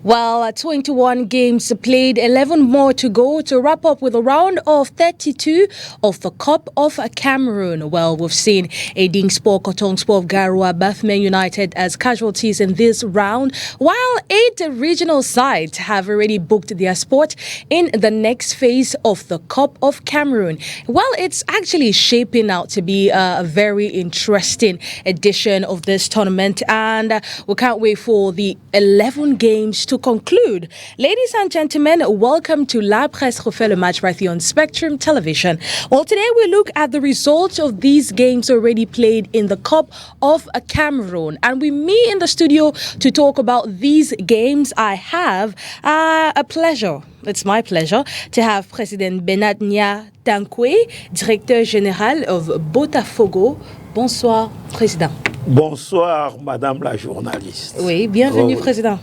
Well, 21 games played, 11 more to go to wrap up with a round of 32 of the Cup of Cameroon. Well, we've seen Eding Sport, Kotong Sport of Garoua, Bafoumen United as casualties in this round, while 8 regional sides have already booked their spot in the next phase of the Cup of Cameroon. Well, it's actually shaping out to be a very interesting edition of this tournament, and we can't wait for the 11 games to conclude. Ladies and gentlemen, welcome to La Presse Refait le Match right here on Spectrum Television. Well, today we look at the results of these games already played in the Cup of Cameroon. And with me in the studio to talk about these games, I have a pleasure. It's my pleasure to have President Bernard Nya Tankwe, Directeur Général of Botafogo. Bonsoir, Président. Bonsoir, Madame la journaliste. Oui, bienvenue, Président.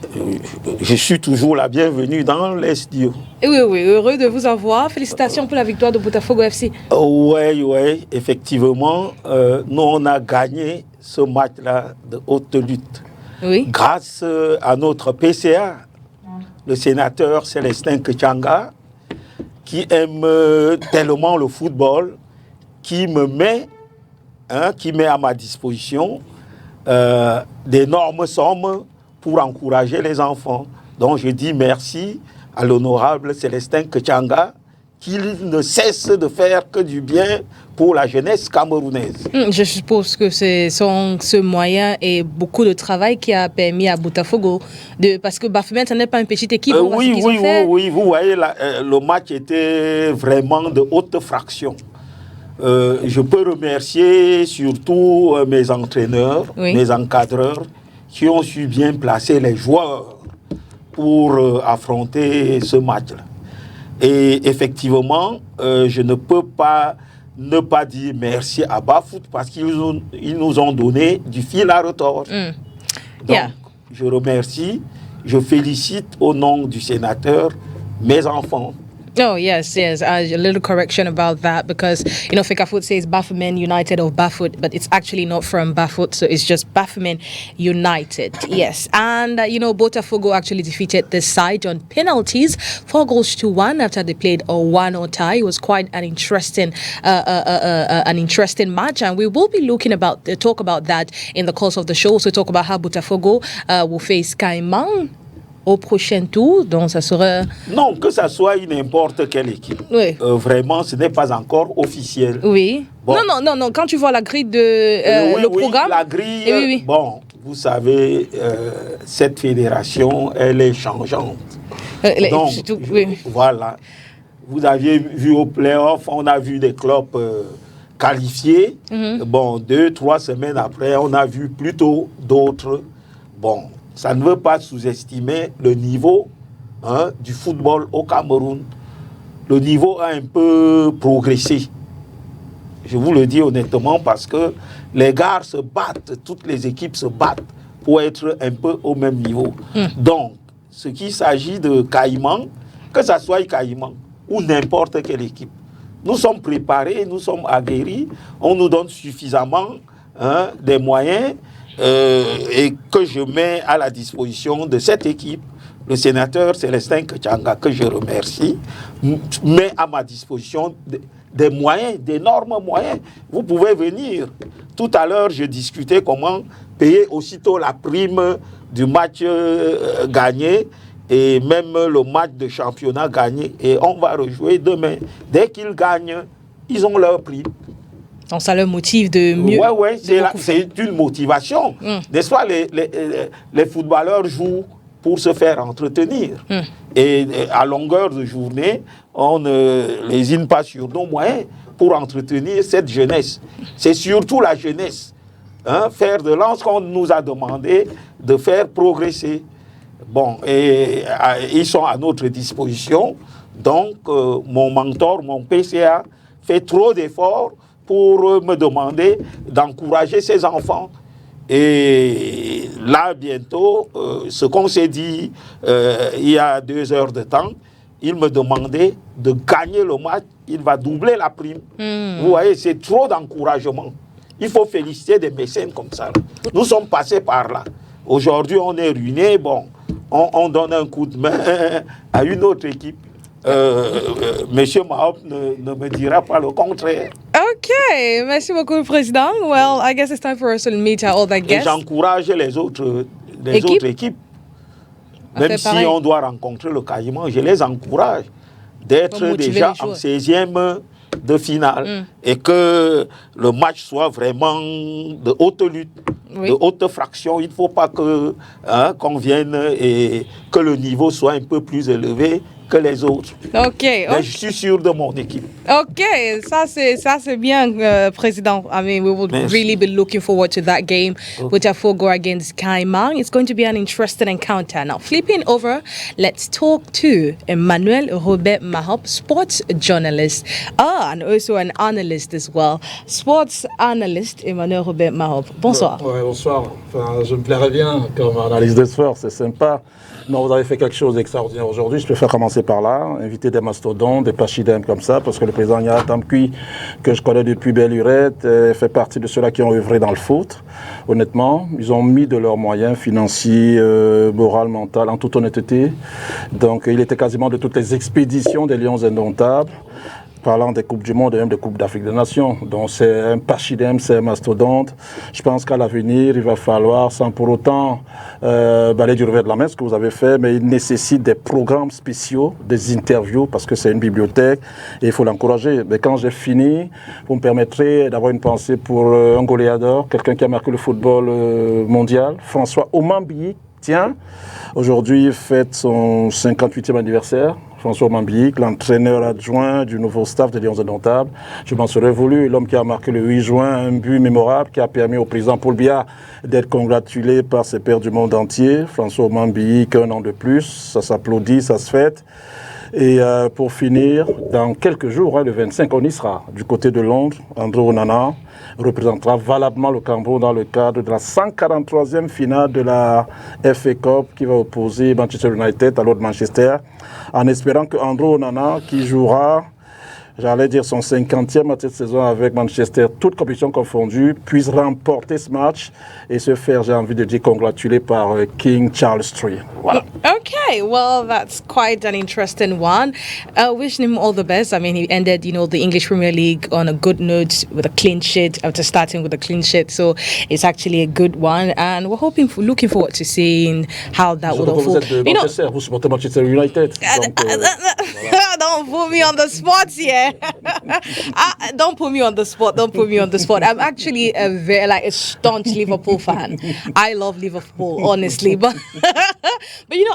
Je suis toujours la bienvenue dans les studios. Oui, heureux de vous avoir. Félicitations pour la victoire de Botafogo FC. Oui, effectivement, nous on a gagné ce match-là de haute lutte. Oui. Grâce à notre PCA, le sénateur Célestin Kechanga, qui aime tellement le football, qui met à ma disposition d'énormes sommes pour encourager les enfants. Donc je dis merci à l'honorable Célestin Kechanga, qui ne cesse de faire que du bien pour la jeunesse camerounaise. Je suppose que c'est ce moyen et beaucoup de travail qui a permis à Botafogo, parce que Bafoumen, ce n'est pas une petite équipe. Oui, vous voyez, le match était vraiment de haute fraction. Je peux remercier surtout mes entraîneurs, mes encadreurs, qui ont su bien placer les joueurs pour affronter ce match-là. Et effectivement, je ne peux pas ne pas dire merci à Bafoot parce qu'ils nous ont donné du fil à retordre. Donc, je remercie, je félicite au nom du sénateur mes enfants. Oh, yes. A little correction about that because, Fekafut says Bafoumen United of Bafut, but it's actually not from Bafut, so it's just Bafoumen United. Yes. And, Botafogo actually defeated this side on penalties, 4-1 after they played a 1-0 tie. It was quite an interesting match, and we will be talk about that in the course of the show. So talk about how Botafogo will face Caïman au prochain tour, donc ça sera... Non, que ça soit n'importe quelle équipe. Oui. Vraiment, ce n'est pas encore officiel. Oui. Bon. Non. Quand tu vois la grille le programme... La grille, bon, vous savez, cette fédération, elle est changeante. Donc, voilà. Vous aviez vu au play-off, on a vu des clubs qualifiés. Bon, 2-3 semaines après, on a vu plutôt d'autres. Bon, ça ne veut pas sous-estimer le niveau du football au Cameroun. Le niveau a un peu progressé. Je vous le dis honnêtement parce que les gars se battent, toutes les équipes se battent pour être un peu au même niveau. Donc, ce qu'il s'agit de Caïman, que ce soit Caïman ou n'importe quelle équipe, nous sommes préparés, nous sommes aguerris, on nous donne suffisamment des moyens et que je mets à la disposition de cette équipe. Le sénateur Célestin Kechanga, que je remercie, met à ma disposition des moyens, d'énormes moyens. Vous pouvez venir. Tout à l'heure, je discutais comment payer aussitôt la prime du match gagné et même le match de championnat gagné. Et on va rejouer demain. Dès qu'ils gagnent, ils ont leur prime. Donc ça leur motive de mieux. Oui, c'est une motivation. N'est-ce pas, les footballeurs jouent pour se faire entretenir. Et à longueur de journée, on ne lésine pas sur nos moyens pour entretenir cette jeunesse. C'est surtout la jeunesse. Faire de lance qu'on nous a demandé de faire progresser. Bon, et ils sont à notre disposition. Donc, mon mentor, mon PCA, fait trop d'efforts pour me demander d'encourager ses enfants. Et là, bientôt, ce qu'on s'est dit il y a 2 heures de temps, il me demandait de gagner le match, il va doubler la prime. Vous voyez, c'est trop d'encouragement. Il faut féliciter des mécènes comme ça. Nous sommes passés par là. Aujourd'hui, on est ruinés. Bon, on donne un coup de main à une autre équipe. Monsieur Mahop ne me dira pas le contraire. Okay, merci beaucoup, Président. Well, I guess it's time for us to meet our other guests. J'encourage les autres équipes. Même si on doit rencontrer le Caïman, je les encourage d'être déjà en 16e de finale et que le match soit vraiment de haute lutte, de haute fraction. Il ne faut pas qu'on vienne et que le niveau soit un peu plus élevé que les autres. Okay. Mais je suis sûr de mon équipe. Okay, ça c'est bien, Président. I mean, we will really be looking forward to that game with Afogo against Caïman. It's going to be an interesting encounter. Now, flipping over, let's talk to Emmanuel Robert Mahop, sports journalist, and also an analyst as well. Sports analyst Emmanuel Robert Mahop. Bonsoir. Ouais, bonsoir. Enfin, je me plairais bien comme analyste de sport, c'est sympa. Non, vous avez fait quelque chose d'extraordinaire aujourd'hui. Je préfère commencer par là, inviter des mastodontes, des pachidèmes comme ça, parce que le président Yaya Tamkui, que je connais depuis belle lurette, fait partie de ceux-là qui ont œuvré dans le foot. Honnêtement, ils ont mis de leurs moyens financiers, moraux, mentaux, en toute honnêteté. Donc, il était quasiment de toutes les expéditions des Lions Indomptables, parlant des Coupes du Monde et même des Coupes d'Afrique des Nations. Donc c'est un pachidème, c'est un mastodonte. Je pense qu'à l'avenir, il va falloir, sans pour autant balayer du revers de la main, ce que vous avez fait, mais il nécessite des programmes spéciaux, des interviews, parce que c'est une bibliothèque et il faut l'encourager. Mais quand j'ai fini, vous me permettrez d'avoir une pensée pour un goléador, quelqu'un qui a marqué le football mondial, François Omambi. Tiens, aujourd'hui, il fête son 58e anniversaire. François Mambiik, l'entraîneur adjoint du nouveau staff des Lions Indomptables. Je m'en serais voulu, l'homme qui a marqué le 8 juin un but mémorable qui a permis au président Paul Biya d'être congratulé par ses pairs du monde entier. François Mambiik, un an de plus, ça s'applaudit, ça se fête. Et pour finir, dans quelques jours, le 25, on y sera. Du côté de Londres, André Onana représentera valablement le Cameroun dans le cadre de la 143e finale de la FA Cup qui va opposer Manchester United à l'autre Manchester, en espérant que André Onana, qui jouera, j'allais dire son 50e match de saison avec Manchester, toutes compétitions confondues, puisse remporter ce match et se faire, j'ai envie de dire, congratuler par King Charles III. Voilà. Okay, well, that's quite an interesting one. Wishing him all the best. I mean, he ended, the English Premier League on a good note with a clean sheet, after starting with a clean sheet. So it's actually a good one. And we're looking forward to seeing how that will unfold. Vous supportez Manchester United. Don't put me on the spot here. Don't put me on the spot. Don't put me on the spot. I'm actually a staunch Liverpool fan. I love Liverpool, honestly. But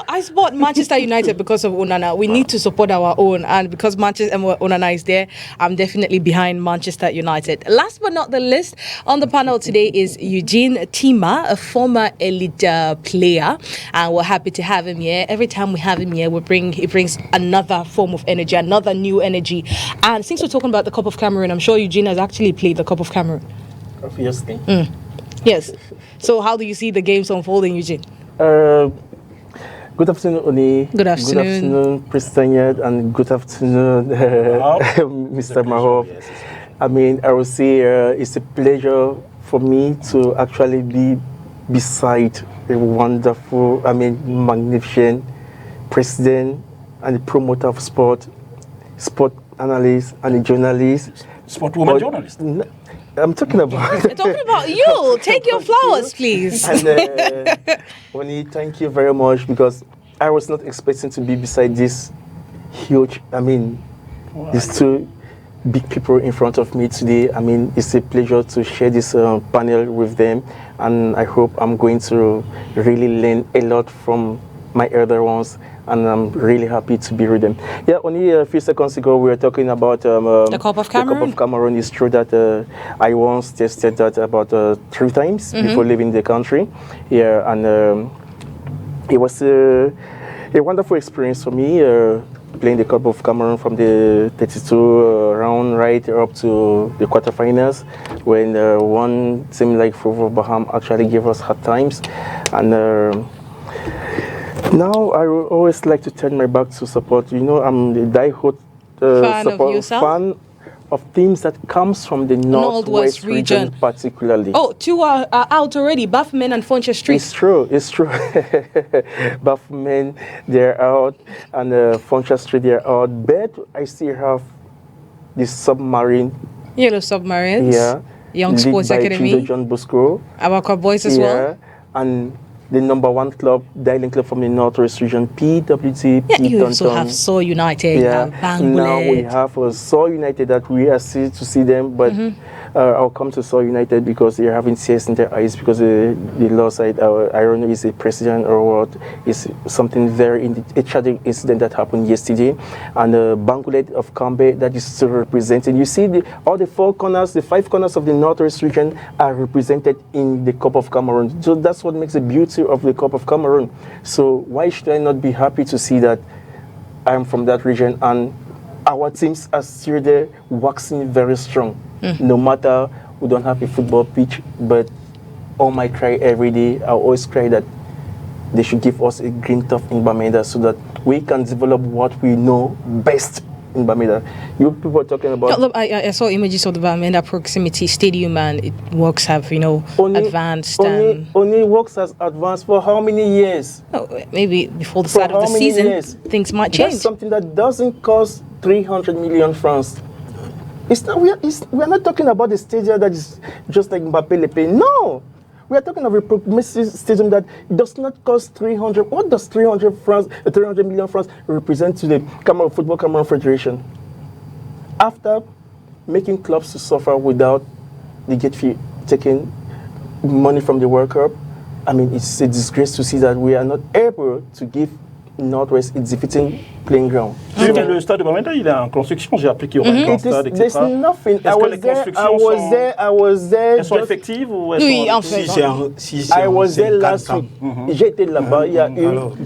I support Manchester United because of Onana. We need to support our own, and because Manchester Onana is there, I'm definitely behind Manchester United. Last but not the least, on the panel today is Eugene Tima, a former elite player, and we're happy to have him here. Every time we have him here, he brings another form of energy, another new energy. And since we're talking about the Cup of Cameroon, I'm sure Eugene has actually played the Cup of Cameroon. Obviously. Yes. So how do you see the games unfolding, Eugene? Good afternoon, Oni. Good afternoon. Good afternoon, President Yed, and good afternoon, Mr. Mahop. I mean, I would say it's a pleasure for me to actually be beside a wonderful, magnificent president and the promoter of sport analyst and a journalist. Sport woman journalist. I'm talking about... I'm talking about you. Take your flowers, please. And Oni, thank you very much, because I was not expecting to be beside this huge, these two big people in front of me today. It's a pleasure to share this panel with them, and I hope I'm going to really learn a lot from my elder ones, and I'm really happy to be with them. Yeah, only a few seconds ago we were talking about the Cup of Cameroon. The Cup of Cameroon. It's true that I once tested that about 3 times before leaving the country. Yeah, and it was a wonderful experience for me, playing the Cup of Cameroon from the 32 round right up to the quarterfinals, when one team like Fovo Baham actually gave us hard times. And now I would always like to turn my back to support. I'm the die-hard fan of teams that comes from the Northwest region particularly. Oh, two are out already, Bafokeng and Foncha Street. It's true. Bafokeng, they're out, and Foncha Street, they're out. But I still have the Submarine. Yellow Submarines. Yeah. Young Sports Academy. John Bosco. Our boys as well. And the number one club, Dialing Club from the Northwest region, PWT. Yeah, you also have Seoul United and Bangladesh. Now we have Seoul United that we are still to see them, but I'll come to Seoul United because they're having tears in their eyes because they lost. I don't know if it's a president or what. It's something a tragic incident that happened yesterday. And Bangladesh of Kambe that is still represented. You see all the 4 corners, the 5 corners of the Northwest region are represented in the Cup of Cameroon. So that's what makes the beauty of the Cup of Cameroon. So why should I not be happy to see that I'm from that region and our teams are still there waxing very strong. No matter we don't have a football pitch, but all my cry every day, I always cry that they should give us a green turf in Bamenda so that we can develop what we know best in Bamenda. You people are talking about... Look, I saw images of the Bamenda Proximity Stadium and works have, advanced. Only works has advanced for how many years? Oh, maybe before the start of the season, things might change. That's something that doesn't cost 300 million francs. We are not talking about the stadium that is just like Mbappé Le Pen. No! We are talking of a promising stadium that does not cost 300. What does 300 million francs represent to the Football Cameroon Federation? After making clubs to suffer without the gate fee taking money from the World Cup, I mean, it's a disgrace to see that we are not able to give Northwest its defeating playing ground. Le stade de Bamenda, il est en construction. J'ai appris qu'il y aurait un stade, etc. There's nothing. I was there. Elles sont effectives ou elles oui, sont... en fait. I was there last week. J'ai été là-bas.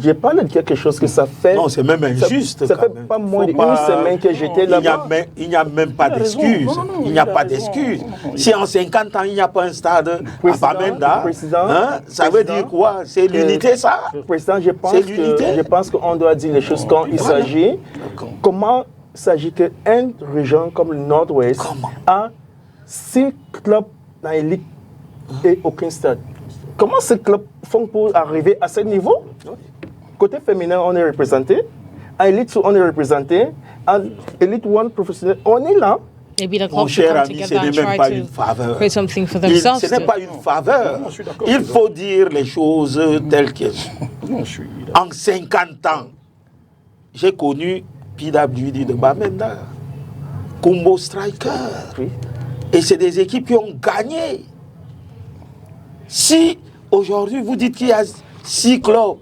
J'ai parlé de quelque chose que ça fait... Non, c'est même injuste. Ça fait pas moins d'une semaine que j'étais là-bas. Il n'y a même pas d'excuse. Il n'y a pas d'excuse. Si en 50 ans, il n'y a pas un stade à Bamenda, ça veut dire quoi? C'est l'unité, ça? Président, je pense qu'on doit dire les choses quand il s'agit. Comment s'agit qu'une région comme le Nord-Ouest a 6 clubs dans l'élite et aucun stade? Comment ces clubs font pour arriver à ce niveau? Côté féminin, on est représenté. À l'élite 2, on est représenté. À l'élite 1 professionnel, on est là. Mon cher ami, ce n'est même pas une faveur. Ce n'est pas une faveur. Il faut dire les choses telles qu'elles sont. En 50 ans, j'ai connu PWD de Bamenda, Kumbo Striker. Et c'est des équipes qui ont gagné. Si aujourd'hui vous dites qu'il y a 6 clubs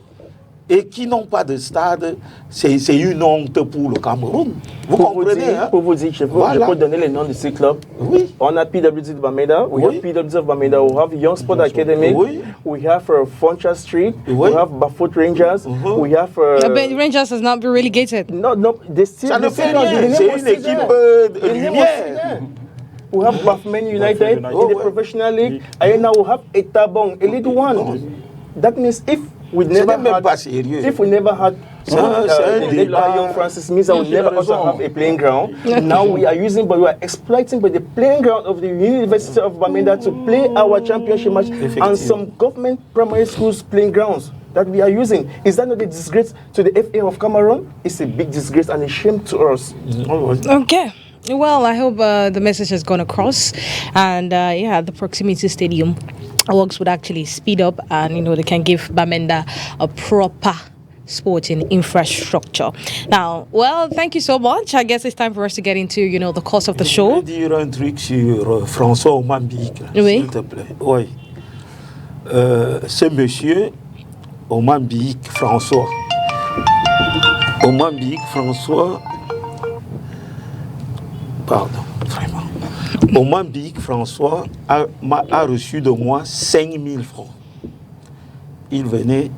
et qui n'ont pas de stade, c'est une honte pour le Cameroun. Vous comprenez? Pour vous dire, je peux donner les noms de ces clubs. Oui. On a PWD de Bamenda, we have PWD of Bamenda, we have Young Sport Academy, we have Foncha Street, we have Bafokeng Rangers, we have... But Rangers has not been relegated. No, they still... Ça ne fait rien, c'est une équipe de lumière. We have Bafokeng United in the professional league, and now we have Etabong, Elite 1. That means if we never had the Young Francis means I would never also have a playing ground. Now we are exploiting the playing ground of the University of Bamenda to play our championship match and some government primary schools playing grounds that we are using. Is that not a disgrace to the FA of Cameroon? It's a big disgrace and a shame to us. Okay. Well, I hope the message has gone across, and the proximity stadium works would actually speed up, and they can give Bamenda a proper sporting infrastructure. Now, well, thank you so much. I guess it's time for us to get into the course of the show. Je vais dire un truc sur François Omambik, s'il te plaît. Oui. Ce monsieur Omambik François. Pardon, vraiment. Omambik François a reçu de moi 5 000 francs. Il venait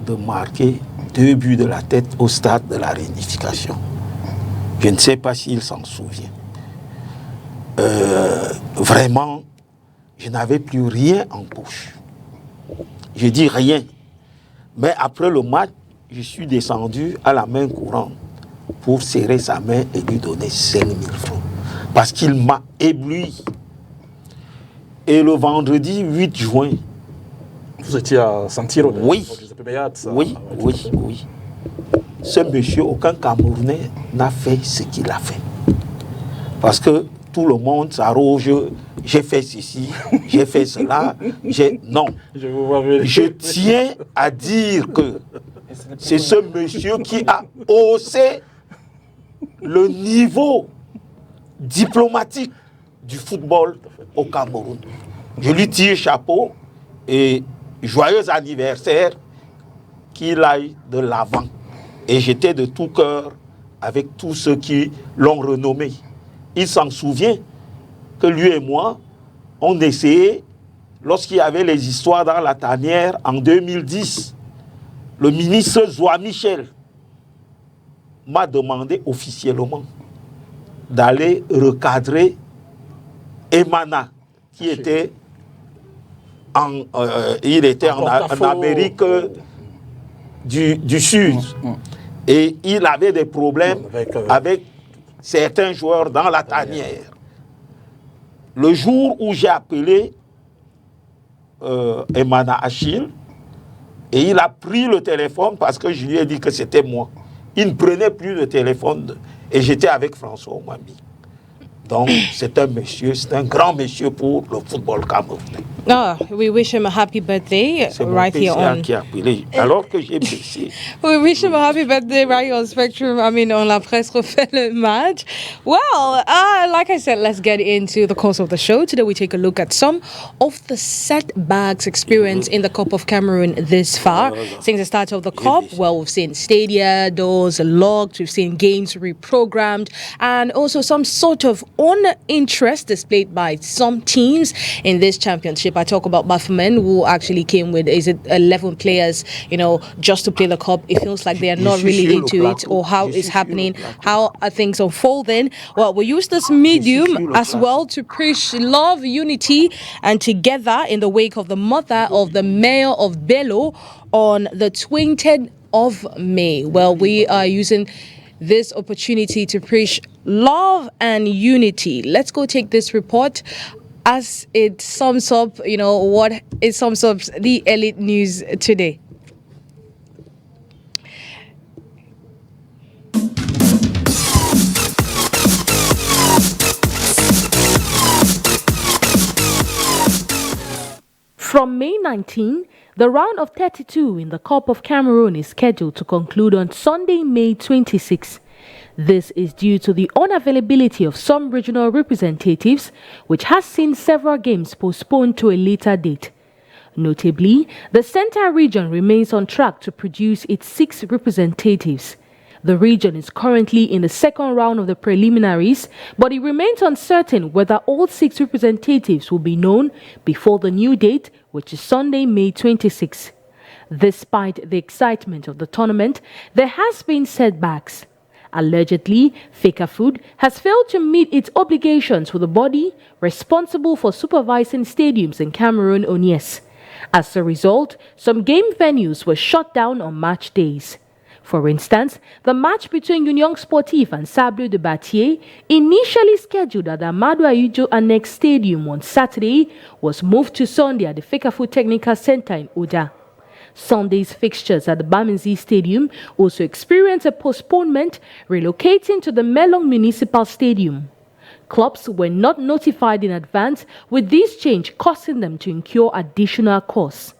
de marquer 2 buts de la tête au stade de la réunification. Je ne sais pas s'il s'en souvient. Vraiment, je n'avais plus rien en poche. Je dis rien. Mais après le match, je suis descendu à la main courante pour serrer sa main et lui donner 5 000 francs. parce qu'il m'a ébloui. Et le vendredi 8 juin... Vous étiez à San Siro? Oui. Oui. Ce monsieur, aucun Camerounais n'a fait ce qu'il a fait. Parce que tout le monde s'arroge, j'ai fait ceci, j'ai fait cela. Non. Je tiens à dire que c'est ce monsieur qui a haussé le niveau diplomatique du football au Cameroun. Je lui tire chapeau et joyeux anniversaire, qu'il aille de l'avant. Et j'étais de tout cœur avec tous ceux qui l'ont renommé. Il s'en souvient que lui et moi, on essayait, lorsqu'il y avait les histoires dans la tanière en 2010, le ministre Zoa Michel m'a demandé officiellement d'aller recadrer Emana, qui était en Amérique du Sud. Et il avait des problèmes avec certains joueurs dans la tanière. Le jour où j'ai appelé Emana Achille, et il a pris le téléphone parce que je lui ai dit que c'était moi. Il ne prenait plus le téléphone et j'étais avec François Ouambi. Donc, c'est un monsieur, c'est un grand monsieur pour le football camerounais. Oh, we wish him a happy birthday right here on. Qui a appelé, alors que j'ai blessé. We wish him a happy birthday right here on Spectrum. I mean, on La Presse refait le match. Well, like I said, let's get into the course of the show. Today, we take a look at some of the setbacks experienced in the Cup of Cameroon this far. Since the start of the Cup, well, we've seen stadia doors locked, we've seen games reprogrammed, and also some sort of uninterest displayed by some teams in this championship. I talk about Bafoumen, who actually came with 11 players, just to play the cup. It feels like they are not really into it, or how it's happening, how are things unfolding. Well, we use this medium as well to preach love, unity, and together in the wake of the mother of the mayor of Bello on the 20th of May. Well, we are using this opportunity to preach love and unity. Let's go take this report as it sums up, the elite news today. From May 19, the round of 32 in the Cup of Cameroon is scheduled to conclude on Sunday, May 26. This is due to the unavailability of some regional representatives, which has seen several games postponed to a later date. Notably, the Central region remains on track to produce its 6 representatives. The region is currently in the second round of the preliminaries, but it remains uncertain whether all 6 representatives will be known before the new date, which is Sunday, May 26. Despite the excitement of the tournament, there has been setbacks. Allegedly, Fecafoot has failed to meet its obligations with the body responsible for supervising stadiums in Cameroon, ONIES. As a result, some game venues were shut down on match days. For instance, the match between Union Sportif and Sablé de Batier, initially scheduled at the Amadou Ahidjo Annex Stadium on Saturday, was moved to Sunday at the Fecafoot Technical Center in Ouda. Sunday's fixtures at the Bamenzi Stadium also experienced a postponement, relocating to the Melong Municipal Stadium. Clubs were not notified in advance, with this change causing them to incur additional costs.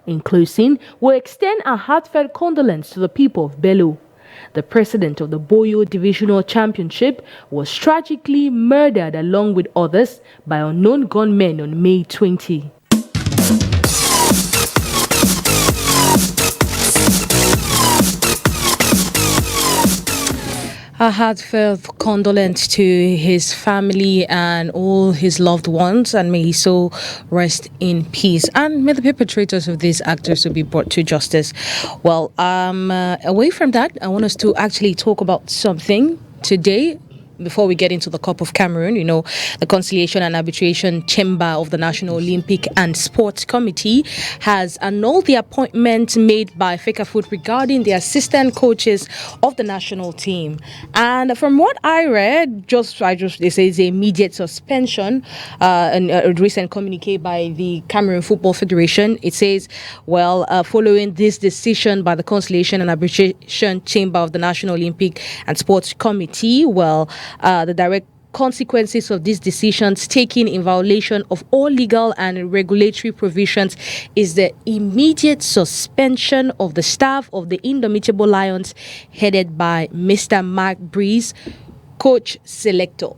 In closing, we extend our heartfelt condolence to the people of Bello. The president of the Boyo Divisional Championship was tragically murdered along with others by unknown gunmen on May 20. A heartfelt condolence to his family and all his loved ones, and may his soul rest in peace. And may the perpetrators of these acts also be brought to justice. Well, away from that, I want us to actually talk about something today. before we get into the Cup of Cameroon, the Conciliation and Arbitration Chamber of the National Olympic and Sports Committee has annulled the appointment made by Fecafoot regarding the assistant coaches of the national team. And from what I read, they say it's an immediate suspension. A recent communique by the Cameroon Football Federation, it says, following this decision by the Conciliation and Arbitration Chamber of the National Olympic and Sports Committee, the direct consequences of these decisions taken in violation of all legal and regulatory provisions is the immediate suspension of the staff of the Indomitable Lions headed by Mr. Mark Breeze, coach selector.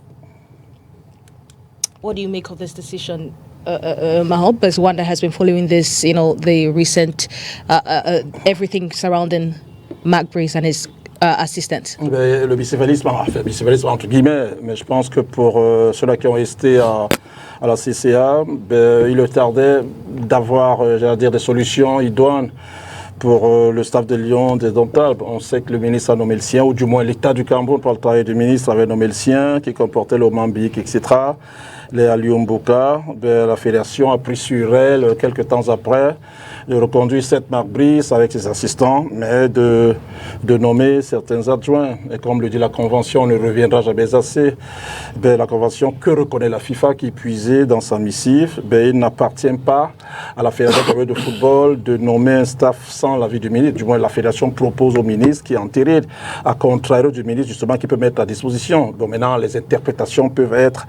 What do you make of this decision, Mahop, as one that has been following this, the recent everything surrounding Mark Breeze and his assistant? Le bicéphalisme entre guillemets, mais je pense que pour ceux-là qui ont été à la CCA, il leur tardait d'avoir, des solutions idoines pour le staff de Lyon des Domptables. On sait que le ministre a nommé le sien, ou du moins l'État du Cameroun, par le travail du ministre, avait nommé le sien, qui comportait le Mambik, etc. Les Aliumbuka, la fédération a pris sur elle, quelques temps après, de reconduire cette Marc Brice avec ses assistants, mais de nommer certains adjoints. Et comme le dit la Convention, on ne reviendra jamais assez. La Convention que reconnaît la FIFA, qui puisait dans sa missive, il n'appartient pas à la Fédération de football de nommer un staff sans l'avis du ministre. Du moins, la Fédération propose au ministre, qui est enterré, à contraire du ministre, justement, qui peut mettre à disposition. Donc maintenant, les interprétations peuvent être,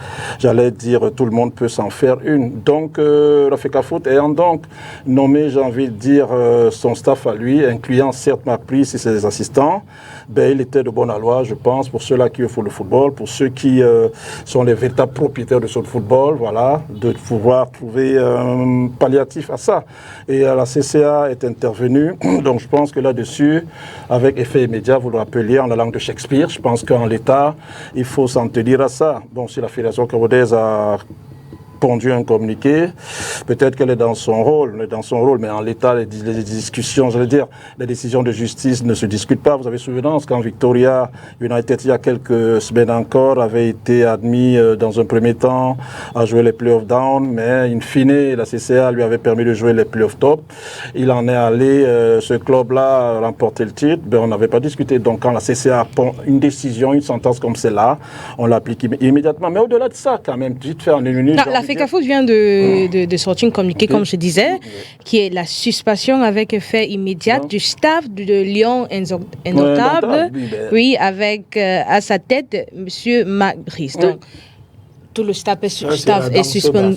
tout le monde peut s'en faire une. Donc, la Fecafoot ayant donc nommé, j'ai envie de dire, son staff à lui, incluant certes Marc Brice et ses assistants, il était de bonne loi, je pense, pour ceux-là qui font le football, pour ceux qui sont les véritables propriétaires de ce football, de pouvoir trouver un palliatif à ça. Et la CCA est intervenue, donc je pense que là-dessus, avec effet immédiat, vous le rappeliez en la langue de Shakespeare, je pense qu'en l'état, il faut s'en tenir à ça. Bon, si la Fédération camerounaise a pondu un communiqué, peut-être qu'elle est dans son rôle, mais en l'état, les discussions, les décisions de justice ne se discutent pas. Vous avez souvenance quand Victoria United, il y a quelques semaines encore, avait été admis dans un premier temps à jouer les playoffs down, mais in fine, la CCA lui avait permis de jouer les playoffs top. Il en est allé, ce club-là, remporter le titre, on n'avait pas discuté. Donc quand la CCA prend une décision, une sentence comme celle-là, on l'applique immédiatement. Mais au-delà de ça, quand même, vite fait en une minute. La Fecafoot vient de sortir un communiqué, comme je disais, qui est la suspension avec effet immédiat du staff de Lyon Indomptable, avec à sa tête M. Marc Brice. Donc, tout le staff est suspendu.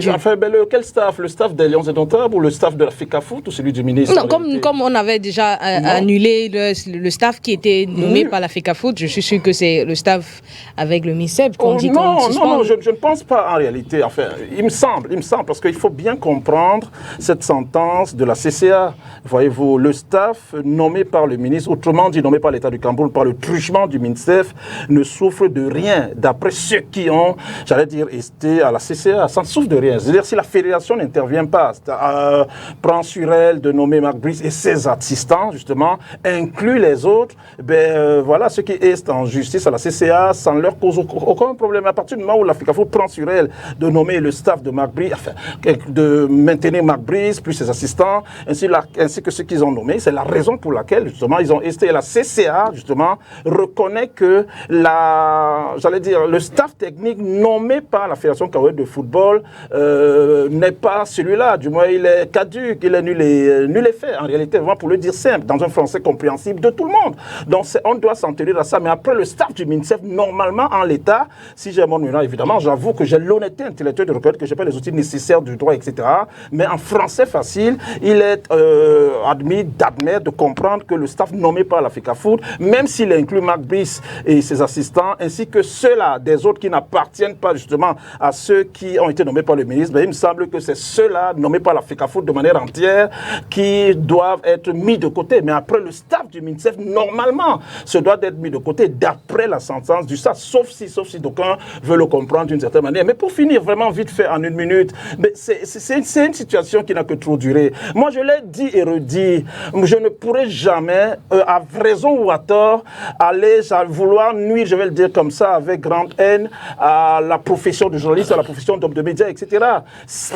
Enfin, quel staff? Le staff des Lions Indomptables ou le staff de la Fecafoot ou celui du ministre? Non, comme on avait déjà annulé le staff qui était nommé par la Fecafoot, je suis sûr que c'est le staff avec le MICEP qu'on dit qu'on suspend. Non, je ne pense pas en réalité. Enfin, il me semble, parce qu'il faut bien comprendre cette sentence de la CCA. Voyez-vous, le staff nommé par le ministre, autrement dit nommé par l'État du Cameroun, par le truchement du MINCEF, ne souffre de rien, d'après ceux qui ont, été à la CCA, ça ne souffre de rien. C'est-à-dire, si la fédération n'intervient pas, prend sur elle de nommer Marc Brice et ses assistants, justement, inclut les autres, voilà, ceux qui est en justice à la CCA, ça ne leur cause aucun problème. À partir du moment où la Fecafoot prend sur elle de nommer le staff de Marc Brice, de maintenir Marc Brice, plus ses assistants, ainsi que ceux qu'ils ont nommés, c'est la raison pour laquelle, justement, ils ont été, la CCA, justement, reconnaît que le staff technique nommé par la Fédération camerounaise de football n'est pas celui-là. Du moins, il est caduc, il est nul et fait. En réalité, vraiment pour le dire simple, dans un français compréhensible de tout le monde. Donc, on doit s'en tenir à ça. Mais après, le staff du MINCEF, normalement, en l'état, si j'ai mon numéro, évidemment, j'avoue que j'ai l'honnêteté intellectuelle de reconnaître que je n'ai pas les outils nécessaires du droit, etc. Mais en français facile, il est admis d'admettre, de comprendre que le staff nommé par la Fecafoot, même s'il inclut Marc Brice et ses assistants, ainsi que ceux-là des autres qui n'appartiennent tiennent pas justement à ceux qui ont été nommés par le ministre, mais il me semble que c'est ceux-là nommés par la FECAFOOT de manière entière qui doivent être mis de côté. Mais après, le staff du MINSEF, normalement, se doit d'être mis de côté d'après la sentence du SAS, sauf si d'aucuns veulent le comprendre d'une certaine manière. Mais pour finir vraiment vite fait en une minute, c'est une situation qui n'a que trop duré. Moi, je l'ai dit et redit, je ne pourrai jamais, à raison ou à tort, aller à vouloir nuire, je vais le dire comme ça, avec grande haine, à la profession de journaliste, à la profession d'homme de médias, etc.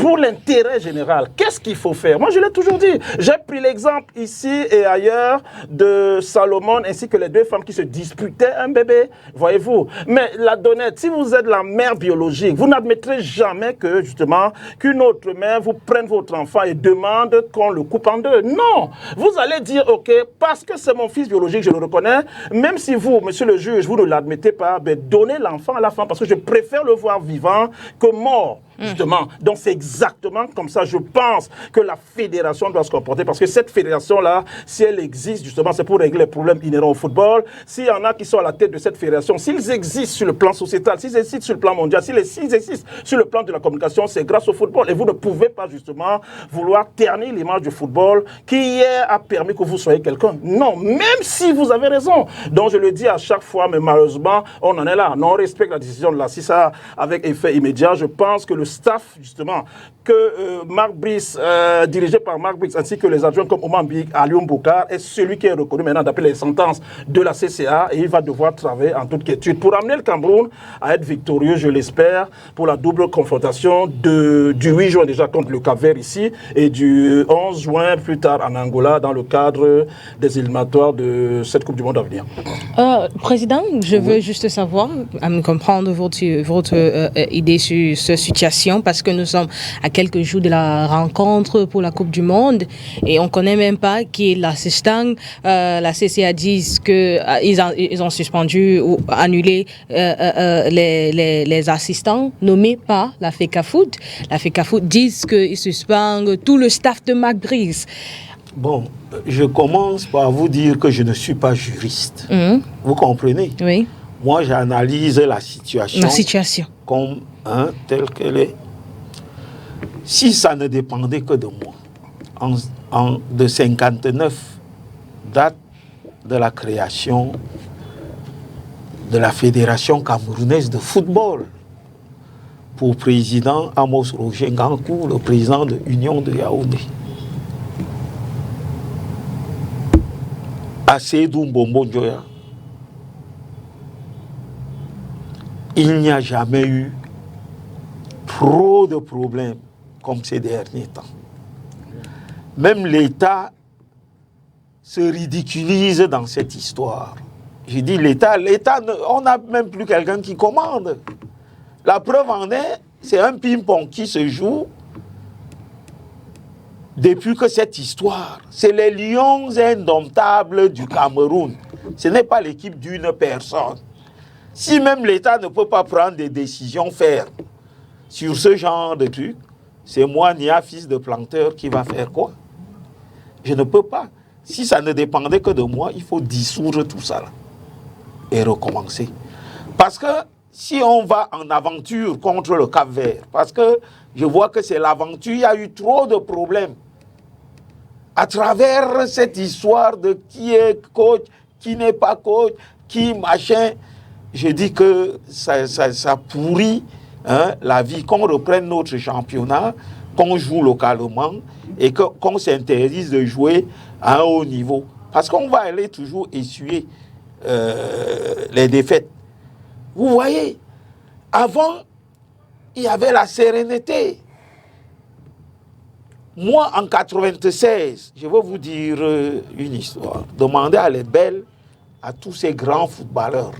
Pour l'intérêt général, qu'est-ce qu'il faut faire? Moi, je l'ai toujours dit. J'ai pris l'exemple ici et ailleurs de Salomon ainsi que les deux femmes qui se disputaient un bébé, voyez-vous. Mais la donnette, si vous êtes la mère biologique, vous n'admettrez jamais que, justement, qu'une autre mère vous prenne votre enfant et demande qu'on le coupe en deux. Non! Vous allez dire, OK, parce que c'est mon fils biologique, je le reconnais, même si vous, monsieur le juge, vous ne l'admettez pas, ben donnez l'enfant à la femme parce que je préfère le voir vivant que mort. Justement. Donc c'est exactement comme ça, je pense, que la fédération doit se comporter. Parce que cette fédération-là, si elle existe, justement, c'est pour régler les problèmes inhérents au football. S'il y en a qui sont à la tête de cette fédération, s'ils existent sur le plan sociétal, s'ils existent sur le plan mondial, s'ils existent sur le plan de la communication, c'est grâce au football. Et vous ne pouvez pas, justement, vouloir ternir l'image du football qui hier a permis que vous soyez quelqu'un. Non, même si vous avez raison. Donc je le dis à chaque fois, mais malheureusement, on en est là. Non, on respecte la décision de la CISA avec effet immédiat. Je pense que le staff, justement, que Marc Brice, dirigé par Marc Brice, ainsi que les adjoints comme Oman Bik, Alioum Boukar, est celui qui est reconnu maintenant d'après les sentences de la CCA et il va devoir travailler en toute quiétude pour amener le Cameroun à être victorieux, je l'espère, pour la double confrontation du 8 juin déjà contre le Cap-Vert ici et du 11 juin plus tard en Angola dans le cadre des éliminatoires de cette Coupe du Monde à venir. Président, je veux juste savoir, à me comprendre votre idée sur cette situation, parce que nous sommes à quelques jours de la rencontre pour la Coupe du Monde et on ne connaît même pas qui est l'assistant. La CCA dit qu'ils ont suspendu ou annulé les assistants nommés par la FECAFOOT. La FECAFOOT dit qu'ils suspendent tout le staff de Marc Brice. Bon, je commence par vous dire que je ne suis pas juriste. Vous comprenez? Oui. Moi, j'analyse la situation. Comme telle qu'elle est. Si ça ne dépendait que de moi, de 59, date de la création de la Fédération camerounaise de football, pour président Amos Roger Ngankou, le président de l'Union de Yaoundé. À Seydou Mbombo Njoya, il n'y a jamais eu trop de problèmes comme ces derniers temps. Même l'État se ridiculise dans cette histoire. Je dis l'État, on n'a même plus quelqu'un qui commande. La preuve en est, c'est un ping-pong qui se joue depuis que cette histoire, c'est les lions indomptables du Cameroun. Ce n'est pas l'équipe d'une personne. Si même l'État ne peut pas prendre des décisions fermes sur ce genre de trucs, c'est moi, Nia, fils de planteur, qui va faire quoi? Je ne peux pas. Si ça ne dépendait que de moi, il faut dissoudre tout ça là, et recommencer. Parce que si on va en aventure contre le Cap-Vert, parce que je vois que c'est l'aventure, il y a eu trop de problèmes. À travers cette histoire de qui est coach, qui n'est pas coach, qui machin, je dis que ça pourrit la vie, qu'on reprenne notre championnat, qu'on joue localement et qu'on s'interdise de jouer à un haut niveau. Parce qu'on va aller toujours essuyer les défaites. Vous voyez, avant, il y avait la sérénité. Moi, en 96, je vais vous dire une histoire. Demandez à les belles, à tous ces grands footballeurs.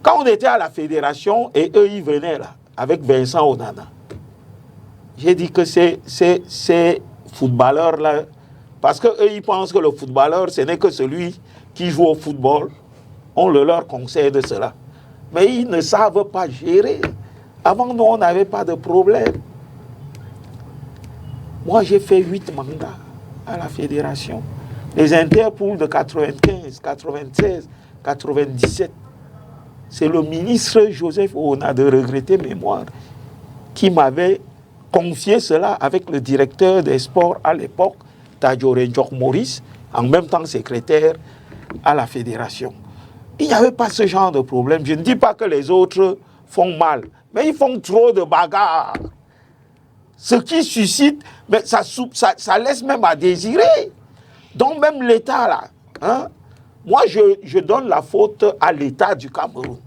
Quand on était à la fédération, et eux, ils venaient là, avec Vincent Onana, j'ai dit que ces footballeurs-là, parce qu'eux, ils pensent que le footballeur, ce n'est que celui qui joue au football. On leur conseille de cela. Mais ils ne savent pas gérer. Avant, nous, on n'avait pas de problème. Moi, j'ai fait 8 mandats à la fédération. Les Interpools de 95, 96, 97. c'est le ministre Joseph Ona de regretter mémoire qui m'avait confié cela avec le directeur des sports à l'époque, Tadjore Njok Maurice, en même temps secrétaire à la fédération. Il n'y avait pas ce genre de problème. Je ne dis pas que les autres font mal, mais ils font trop de bagarres. Ce qui suscite, mais ça laisse même à désirer. Donc même l'État là, hein, moi je donne la faute à l'État du Cameroun.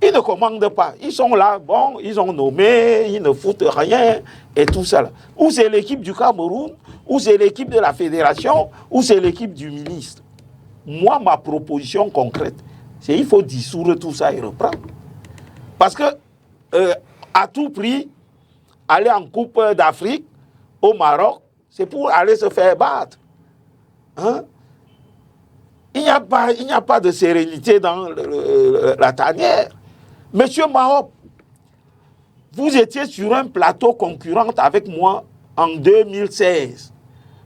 Ils ne commandent pas. Ils sont là, bon, ils ont nommé, ils ne foutent rien et tout ça là. Ou c'est l'équipe du Cameroun, ou c'est l'équipe de la fédération, ou c'est l'équipe du ministre. Moi, ma proposition concrète, c'est qu'il faut dissoudre tout ça et reprendre. Parce que, à tout prix, aller en Coupe d'Afrique, au Maroc, c'est pour aller se faire battre. Hein? Il n'y a pas de sérénité dans la tanière. Monsieur Mahop, vous étiez sur un plateau concurrent avec moi en 2016.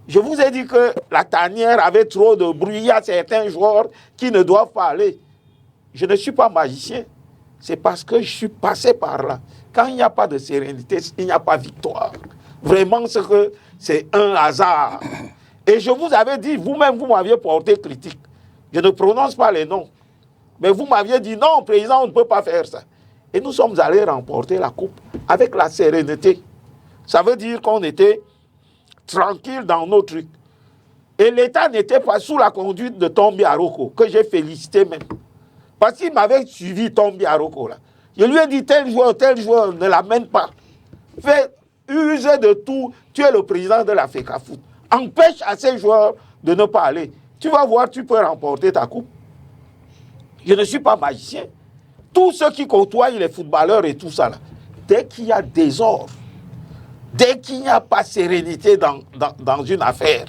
Je vous ai dit que la tanière avait trop de bruit. Il y a certains joueurs qui ne doivent pas aller. Je ne suis pas magicien. C'est parce que je suis passé par là. Quand il n'y a pas de sérénité, il n'y a pas de victoire. Vraiment, c'est un hasard. Et je vous avais dit, vous-même, vous m'aviez porté critique. Je ne prononce pas les noms. Mais vous m'aviez dit, non, président, on ne peut pas faire ça. Et nous sommes allés remporter la coupe avec la sérénité. Ça veut dire qu'on était tranquille dans nos trucs. Et l'État n'était pas sous la conduite de Tombi Aroko, que j'ai félicité même. Parce qu'il m'avait suivi Tombi Aroko là. Je lui ai dit, tel joueur, ne l'amène pas. Fais use de tout. Tu es le président de la FECAFOOT. Empêche à ces joueurs de ne pas aller. Tu vas voir, tu peux remporter ta coupe. Je ne suis pas magicien. Tous ceux qui côtoient les footballeurs et tout ça, là, dès qu'il y a désordre, dès qu'il n'y a pas sérénité dans une affaire,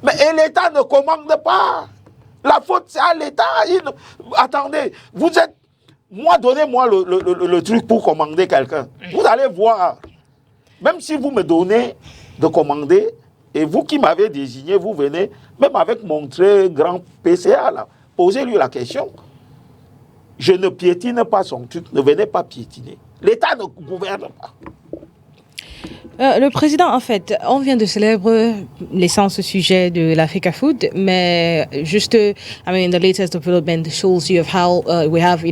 mais l'État ne commande pas. La faute, c'est à l'État. Attendez, vous êtes... Moi, donnez-moi le truc pour commander quelqu'un. Vous allez voir. Même si vous me donnez de commander, et vous qui m'avez désigné, vous venez, même avec mon très grand PCA, là, posez-lui la question. Je ne piétine pas son truc, ne venez pas piétiner. L'État ne gouverne pas. Le président, en fait, on vient de célébrer l'essence sujet de la FECAFOOT, mais juste, the latest development shows you of how we have,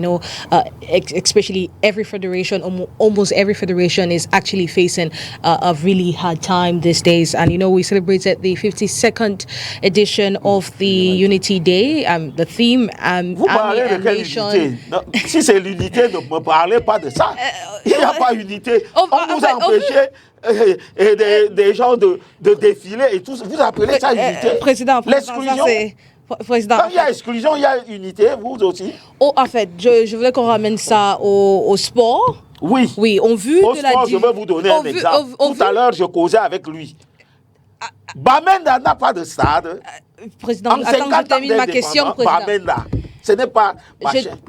especially every federation, almost every federation is actually facing a really hard time these days. And, we celebrated the 52nd edition of the Unity Day, the theme, Vous parlez de quelle unité? Non, si c'est l'unité, ne me parlez pas de ça. Il n'y a pas d'unité. On vous a empêché des gens de défiler et tout. Vous appelez ça unité? Président, l'exclusion. Quand il y a exclusion, il y a unité, vous aussi. En fait, je voulais qu'on ramène ça au sport. Oui. Oui, on vu au sport, je vais vous donner un exemple. Tout à l'heure, je causais avec lui. Bamenda n'a pas de stade. Président, attends, je termine ma question, président. Bamenda. Ce n'est pas...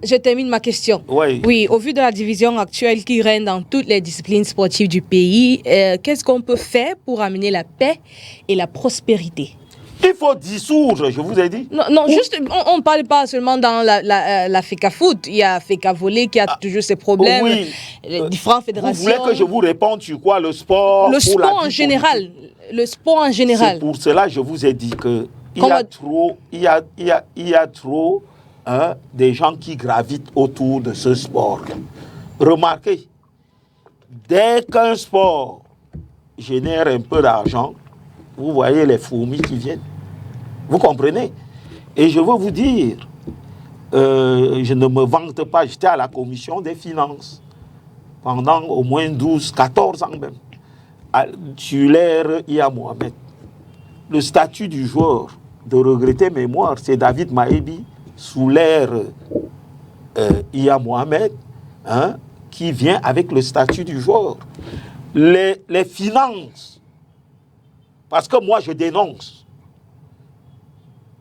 Je termine ma question. Oui, au vu de la division actuelle qui règne dans toutes les disciplines sportives du pays, qu'est-ce qu'on peut faire pour amener la paix et la prospérité? Il faut dissoudre, je vous ai dit. Non, juste, on ne parle pas seulement dans la FECAFOOT. Il y a FECAVOLEY qui a toujours ses problèmes. Oui. Les différentes fédérations. Vous voulez que je vous réponde sur quoi? Le sport? Le sport en général. Le sport en général. C'est pour cela que je vous ai dit que il y a trop des gens qui gravitent autour de ce sport. Remarquez, dès qu'un sport génère un peu d'argent, vous voyez les fourmis qui viennent. Vous comprenez? Et je veux vous dire, je ne me vante pas, j'étais à la commission des finances pendant au moins 14 ans même, sur l'ère Iya Mohamed. Le statut du joueur, de regretter mémoire, c'est David Mahébi, sous l'ère Iya Mohamed, qui vient avec le statut du joueur. Les finances, parce que moi je dénonce.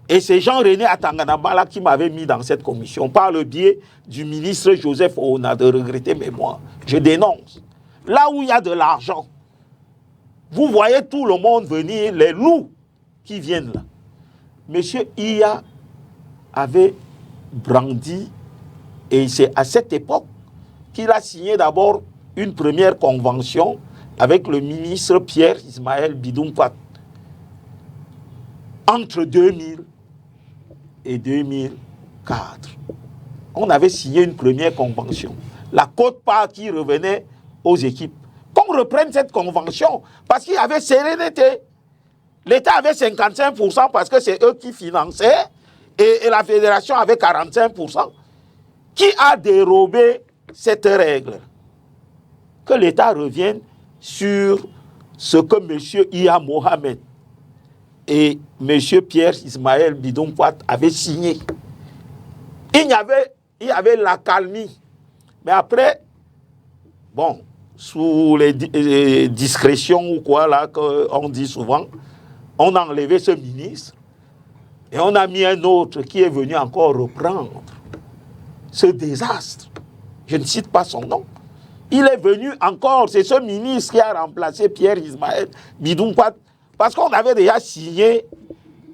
Et c'est Jean-René Atanganabala qui m'avait mis dans cette commission par le biais du ministre Joseph Ona de regretter mémoire. Je dénonce. Là où il y a de l'argent, vous voyez tout le monde venir, les loups qui viennent là. Monsieur Iya avait brandi Et c'est à cette époque qu'il a signé d'abord une première convention avec le ministre Pierre Ismaël Bidoum-Quat. Entre 2000 et 2004, on avait signé une première convention. La quote-part qui revenait aux équipes. Qu'on reprenne cette convention, parce qu'il y avait sérénité. L'État avait 55% parce que c'est eux qui finançaient, et la fédération avait 45%. Qui a dérobé cette règle? Que l'État revienne sur ce que M. Iya Mohamed et M. Pierre Ismaël Bidoum-Quat avaient signé. Il y avait l'accalmie. Mais après, bon, sous les discrétions ou quoi, là, qu'on dit souvent, on a enlevé ce ministre et on a mis un autre qui est venu encore reprendre ce désastre. Je ne cite pas son nom. Il est venu encore, c'est ce ministre qui a remplacé Pierre Ismaël Bidoum-Quat, parce qu'on avait déjà signé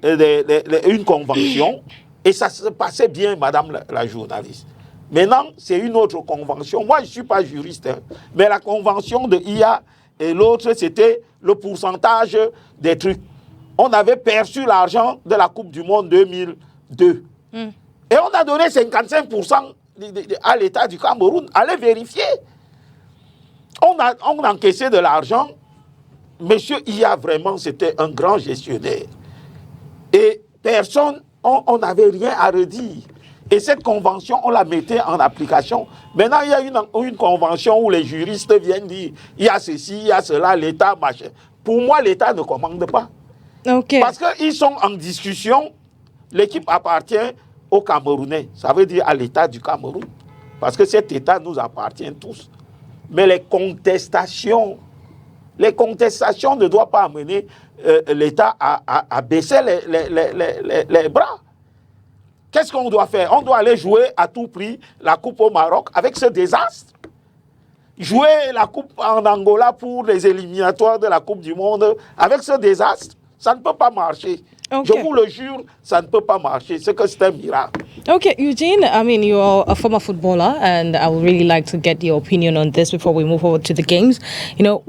une convention et ça se passait bien, madame la journaliste. Maintenant, c'est une autre convention. Moi, je ne suis pas juriste, hein, mais la convention de IA et l'autre, c'était le pourcentage des trucs. On avait perçu l'argent de la Coupe du Monde 2002. Et on a donné 55% à l'État du Cameroun. Allez vérifier. On a encaissé de l'argent. Monsieur Iya, vraiment, c'était un grand gestionnaire. Et personne, on n'avait rien à redire. Et cette convention, on la mettait en application. Maintenant, il y a une convention où les juristes viennent dire, il y a ceci, il y a cela, l'État, machin. Pour moi, l'État ne commande pas. Okay. Parce qu'ils sont en discussion, l'équipe appartient aux Camerounais. Ça veut dire à l'État du Cameroun. Parce que cet État nous appartient tous. Mais les contestations ne doivent pas amener l'État à baisser les bras. Qu'est-ce qu'on doit faire? On doit aller jouer à tout prix la Coupe au Maroc avec ce désastre. Jouer la Coupe en Angola pour les éliminatoires de la Coupe du Monde avec ce désastre, ça ne peut pas marcher. Okay. Je vous le jure, ça ne peut pas marcher. C'est que c'est un miracle. Okay, Eugene, I mean, you're a former footballer, and I would really like to get your opinion on this before we move forward to the games. You know,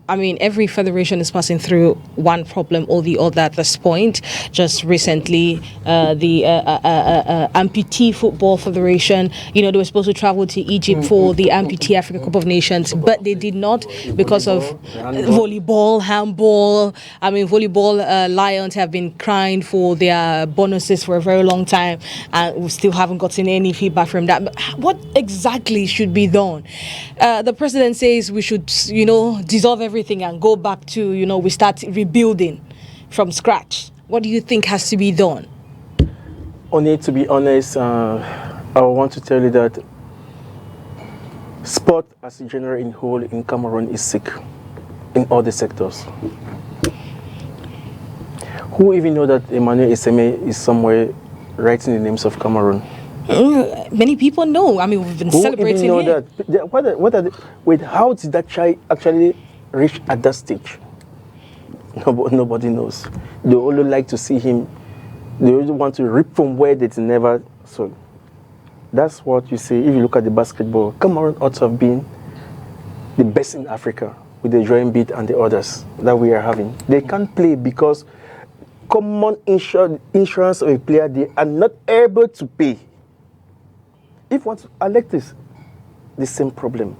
every federation is passing through one problem or the other at this point. Just recently, the Amputee Football Federation, they were supposed to travel to Egypt for the Amputee Africa Cup of Nations, but they did not because of volleyball, handball. I mean, volleyball Lions have been crying for their bonuses for a very long time, and we still haven't gotten any feedback from that. But what exactly should be done? The president says we should, dissolve everything and go back to, we start rebuilding from scratch. What do you think has to be done? Only to be honest, I want to tell you that sport as a general in whole in Cameroon is sick in all the sectors. Who even know that Emmanuel Eseme is somewhere writing the names of Cameroon? Many people know. I mean, we've been celebrating know it. That? How did that child actually reach at that stage? Nobody knows. They only like to see him. They only want to rip from where they never saw. That's what you see. If you look at the basketball, Cameroon ought to have been the best in Africa with the Joint Beat and the others that we are having. They can't play because common insurance of a player, they are not able to pay. If what athletics, the same problem.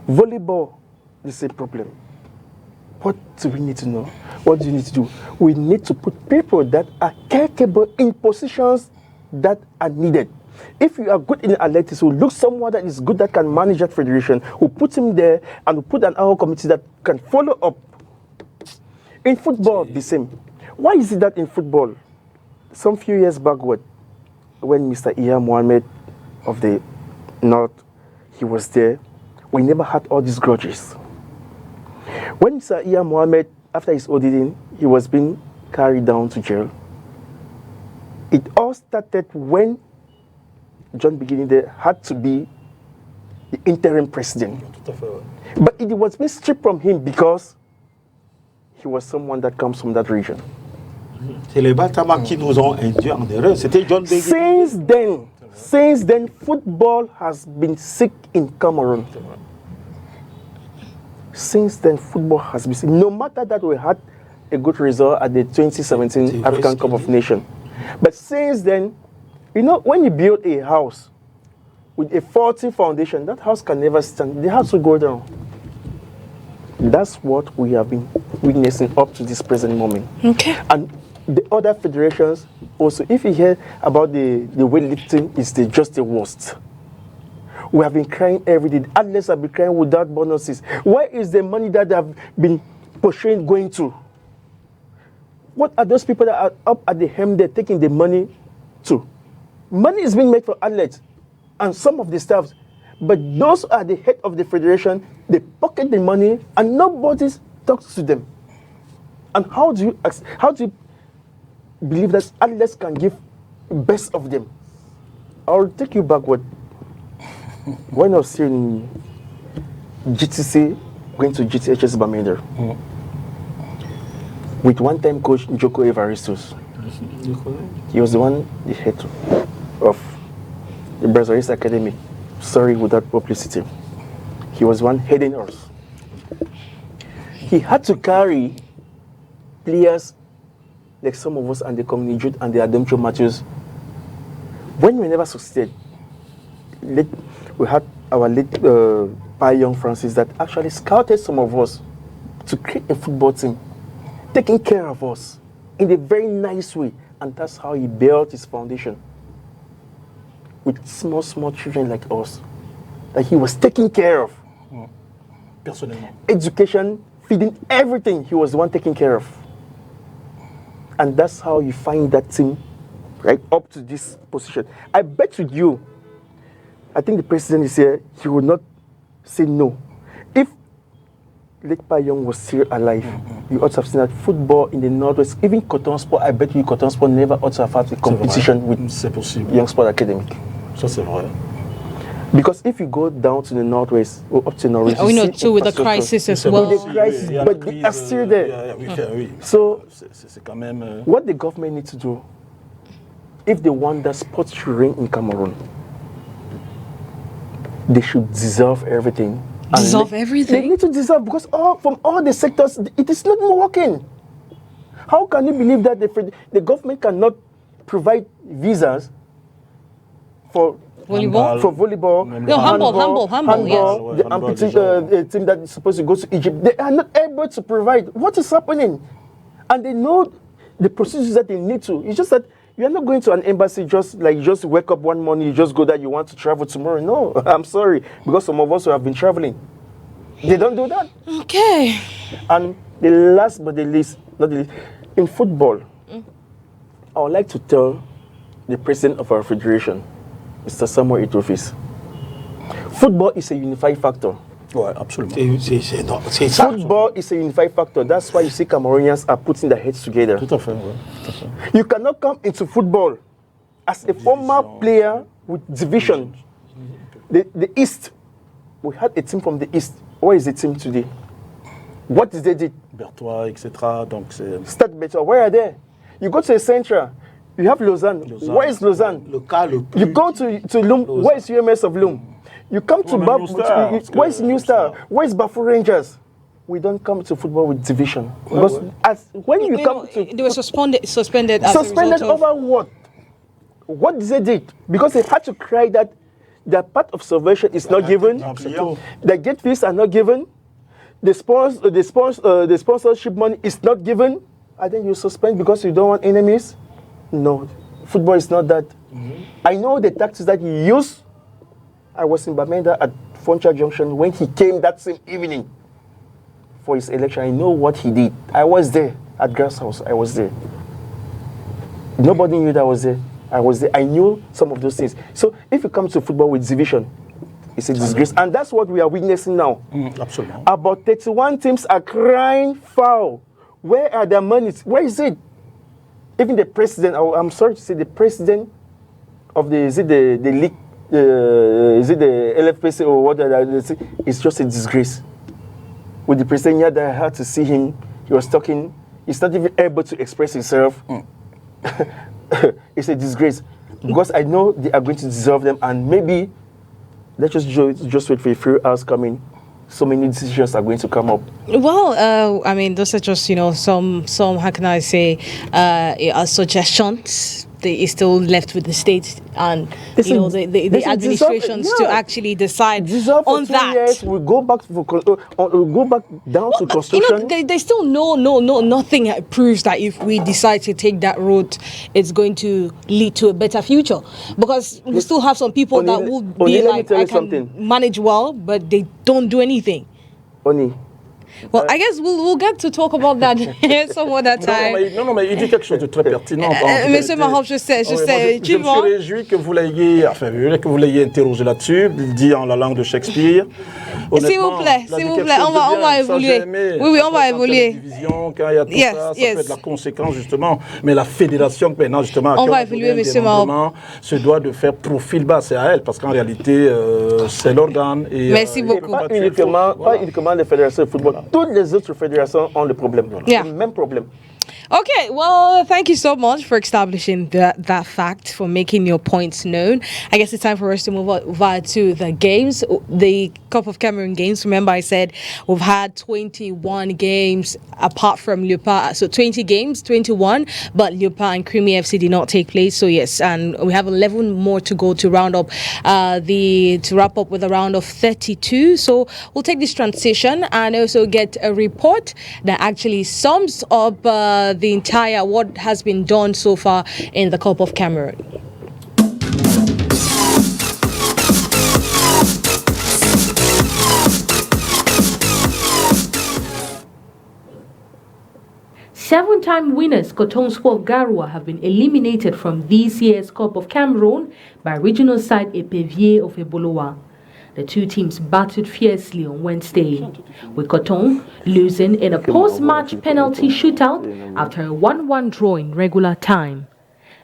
Volleyball, the same problem. What do we need to know? What do you need to do? We need to put people that are capable in positions that are needed. If you are good in athletics, we'll look someone that is good that can manage that federation, we'll put him there and we'll put an hour committee that can follow up. In football, the same. Why is it that in football, some few years backward, when Mr. Iya Mohamed of the North, he was there, we never had all these grudges. When Mr. Iya Mohamed, after his auditing, he was being carried down to jail. It all started when John Beginning there had to be the interim president. But it was being stripped from him because he was someone that comes from that region. C'est les Batama qui nous ont induits en erreur. C'était John Beginning. Since then, Since then, football has been sick in Cameroon. Since then, football has been sick. No matter that we had a good result at the 2017 African Cup of Nations. But since then, you know, when you build a house with a faulty foundation, that house can never stand. The house will go down. That's what we have been witnessing up to this present moment. Okay. And the other federations also, if you hear about the weightlifting, it's just the worst. We have been crying every day. Athletes have been crying without bonuses. Where is the money that they have been portraying going to? What are those people that are up at the hem they're taking the money to? Money is being made for athletes and some of the staffs, but those are the head of the federation. They pocket the money and nobody talks to them. And how do you believe that athletes can give best of them? I'll take you backward. When I was here in GTC, going to GTHS Bamenda, with one-time coach Joko Evaristos. He was the head of the Brazilian Academy. Sorry, without publicity. He was one heading us. He had to carry players like some of us and the Community Jude and the Adamcho Matthews. When we never succeeded, we had our late Pai Young Francis that actually scouted some of us to create a football team, taking care of us in a very nice way. And that's how he built his foundation. With small children like us, that he was taking care of. Personnellement. Education, feeding, everything, he was the one taking care of. And that's how you find that team right up to this position. I bet with you, I think the president is here, he would not say no. If Late Pai Young was still alive, you ought to have seen that football in the Northwest, even Coton Sport, I bet you Coton Sport never ought to have had a competition with Young Sport Academic. Ça, c'est vrai. Because if you go down to the Northwest, or up to Norwich, we know too with the crisis as well. With the crisis, but they are still there. So, what the government needs to do, if they want that sports to reign in Cameroon, they should dissolve everything. Dissolve everything? They need to dissolve because from all the sectors, it is not working. How can you believe that the government cannot provide visas for volleyball? For volleyball. No, handball, yes. The amputee team that is supposed to go to Egypt, they are not able to provide. What is happening? And they know the procedures that they need to. It's just that you are not going to an embassy just wake up one morning, you just go there, you want to travel tomorrow. No, I'm sorry, because some of us who have been traveling, they don't do that. Okay. And the last but the least, not the least, in football, I would like to tell the president of our federation, Mr. Samuel Etofis, football is a unified factor. Ouais, absolument. C'est ça. Football is a unified factor. That's why you see Cameroonians are putting their heads together. Tout à fait, ouais. Tout à fait. You cannot come into football as a former player with division. The East, we had a team from the East. Where is the team today? What is they did? Bertois, etc. Donc c'est. Stade Bertois, where are they? You go to the Central, you have Lausanne. Where is Lausanne? You go to Loom, where is UMS of Loom? You come to where is New Star? Where is Bafu Rangers? We don't come to football with division. Because when you come to... They were suspended. Suspended over what? What did they do? Because they had to cry that their part of salvation is not given. The gate fees are not given. The sponsorship money is not given. And then you suspend because you don't want enemies? No. Football is not that. I know the tactics that he used. I was in Bamenda at Foncha Junction when he came that same evening for his election. I know what he did. I was there at Grass House. I was there. Nobody knew that I was there. I was there. I knew some of those things. So if you come to football with division, it's a disgrace. And that's what we are witnessing now. Absolutely. About 31 teams are crying foul. Where are their monies? Where is it? Even the president, I'm sorry to say, the president of the league, is it the LFPC or what? It's just a disgrace. With the president here, that I had to see him. He was talking. He's not even able to express himself. It's a disgrace. because I know they are going to deserve them, and maybe let's just wait for a few hours coming. So many decisions are going to come up. Well, I mean, those are just, some how can I say, suggestions. They are still left with the state and the administrations to actually decide on that. Years, we'll go back down to construction. They still know nothing proves that if we decide to take that road, it's going to lead to a better future. Because we still have some people that will be like, I can manage well, but they don't do anything. Well, I guess we'll get to talk about that some other time. Non, mais il dit quelque chose de très pertinent. Monsieur Mahop, je sais. Je me suis réjoui que vous l'ayez interrogé là-dessus. Il dit en la langue de Shakespeare. S'il vous plaît, on va évoluer. Oui, on va évoluer. Quand il y a tout ça peut être la conséquence, justement. Mais la fédération, maintenant, justement, on va évoluer, monsieur Mahop, se doit de faire profil bas, c'est à elle, parce qu'en réalité, c'est l'organe. Merci beaucoup. Pas uniquement les fédérations de football. Toutes les autres fédérations ont le problème. Yeah. Le même problème. Okay, well, thank you so much for establishing that fact, for making your points known. I guess it's time for us to move over to the games, the Cup of Cameroon games. Remember, I said we've had 21 games apart from Leopards. So 20 games, 21, but Leopards and Creamy FC did not take place. So yes, and we have 11 more to go to round up to wrap up with a round of 32. So we'll take this transition and also get a report that actually sums up the entire what has been done so far in the Cup of Cameroon. Seven-time winners Cotton Sport Garoua have been eliminated from this year's Cup of Cameroon by regional side Epevier of Ebolowa. The two teams battled fiercely on Wednesday, with Cotton losing in a post-match penalty shootout after a 1-1 draw in regular time.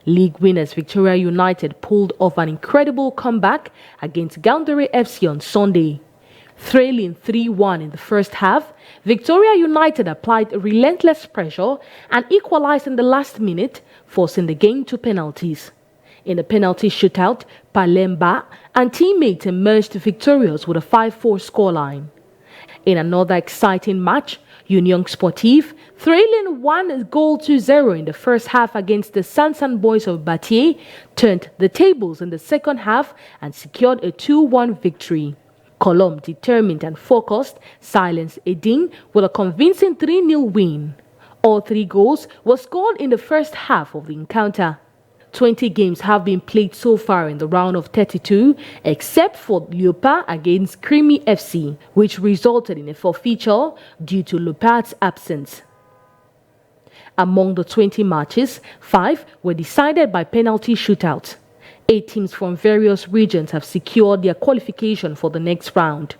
League winners Victoria United pulled off an incredible comeback against Gaoundéré FC on Sunday. Trailing 3-1 in the first half, Victoria United applied relentless pressure and equalized in the last minute, forcing the game to penalties. In the penalty shootout, Palemba and teammates emerged victorious with a 5-4 scoreline. In another exciting match, Union Sportive, trailing 1-0 in the first half against the Sansan Boys of Batier, turned the tables in the second half and secured a 2-1 victory. Colombe, determined and focused, silenced Edin with a convincing 3-0 win. All 3 goals were scored in the first half of the encounter. 20 games have been played so far in the round of 32, except for Leopards against Creamy FC, which resulted in a forfeiture due to Leopards' absence. Among the 20 matches, 5 were decided by penalty shootouts. 8 teams from various regions have secured their qualification for the next round.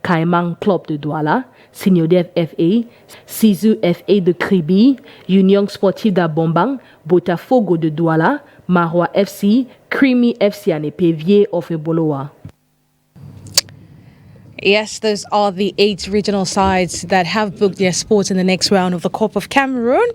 Caïman Club de Douala, Signodev FA, Sizu FA de Kribi, Union Sportive d'Abombang, Botafogo de Douala, Marois FC, Creamy FC and Epevier of Ebolowa. Yes, those are the 8 regional sides that have booked their spots in the next round of the Cup of Cameroon.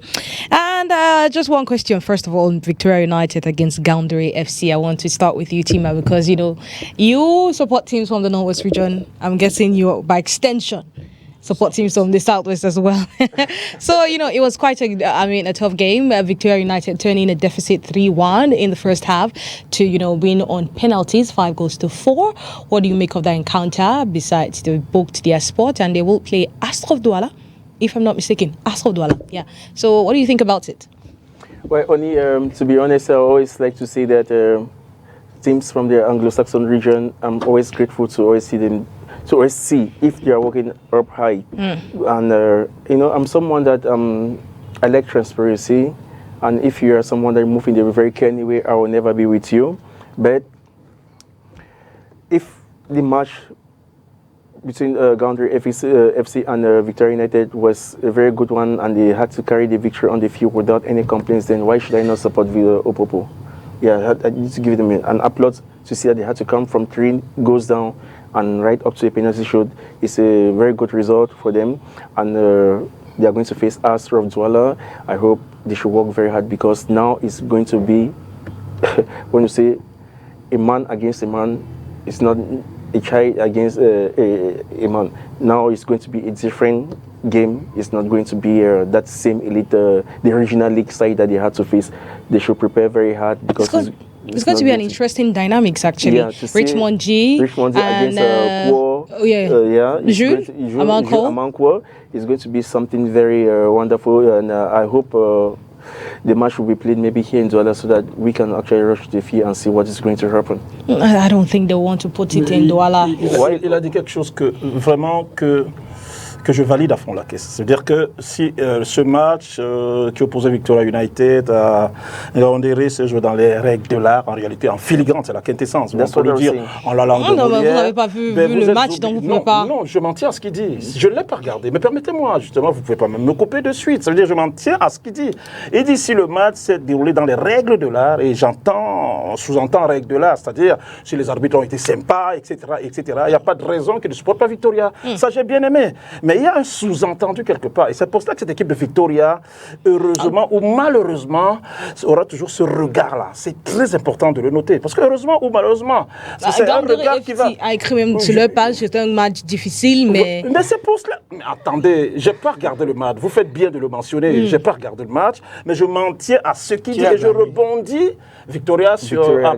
And just one question, first of all, Victoria United against Gaoundéré FC. I want to start with you, Tima, because, you support teams from the Northwest region. I'm guessing you, by extension, support teams from the Southwest as well. So, it was quite a tough game. Victoria United turning a deficit 3-1 in the first half to, win on penalties, 5-4. What do you make of that encounter? Besides, they booked their spot and they will play Astrov Douala, if I'm not mistaken. Astrov Douala, yeah. So, what do you think about it? Well, only to be honest, I always like to say that teams from the Anglo-Saxon region, I'm always grateful to always see them. To always see if they are working up high. And, I'm someone that I like transparency. And if you are someone that moves in the very canny way, I will never be with you. But if the match between Gaoundéré FC and Victoria United was a very good one and they had to carry the victory on the field without any complaints, then why should I not support Opopo? Yeah, I need to give them an applaud to see that they had to come from 3 goals down and right up to a penalty shoot. It's a very good result for them, and they are going to face Astrov Douala. I hope they should work very hard because now it's going to be when you say a man against a man, it's not a child against a man. Now it's going to be a different game. It's not going to be that same elite, the regional league side that they had to face. They should prepare very hard because it's going to be an interesting dynamics actually. Yeah, Richmond G and Jules Amanko is going to be something very wonderful, and I hope the match will be played maybe here in Douala so that we can actually rush to the field and see what is going to happen. I don't think they want to put it in Douala. Il a dit quelque chose que je valide à fond la caisse. C'est-à-dire que si ce match qui opposait Victoria United à Yaoundé se joue dans les règles de l'art, en réalité en filigrane, c'est la quintessence. On peut le dire en la langue de Molière. Vous n'avez pas vu le match, donc vous ne pouvez pas... Non, je m'en tiens à ce qu'il dit. Je ne l'ai pas regardé. Mais permettez-moi, justement, vous ne pouvez pas me couper de suite. Ça veut dire que je m'en tiens à ce qu'il dit. Il dit si le match s'est déroulé dans les règles de l'art, et sous-entend règles de l'art, c'est-à-dire si les arbitres ont été sympas, etc., etc., il n'y a pas de raison qu'ils ne supportent pas Victoria. Ça, j'ai bien aimé. Mais il y a un sous-entendu quelque part. Et c'est pour ça que cette équipe de Victoria, heureusement ou malheureusement, aura toujours ce regard-là. C'est très important de le noter. Parce que heureusement ou malheureusement, c'est un regard qui va... a écrit même sur leur page, c'est un match difficile, mais... Mais c'est pour cela... Mais attendez, je n'ai pas regardé le match. Vous faites bien de le mentionner. Je n'ai pas regardé le match, mais je m'en tiens à ce qu'il dit et je rebondis. Victoria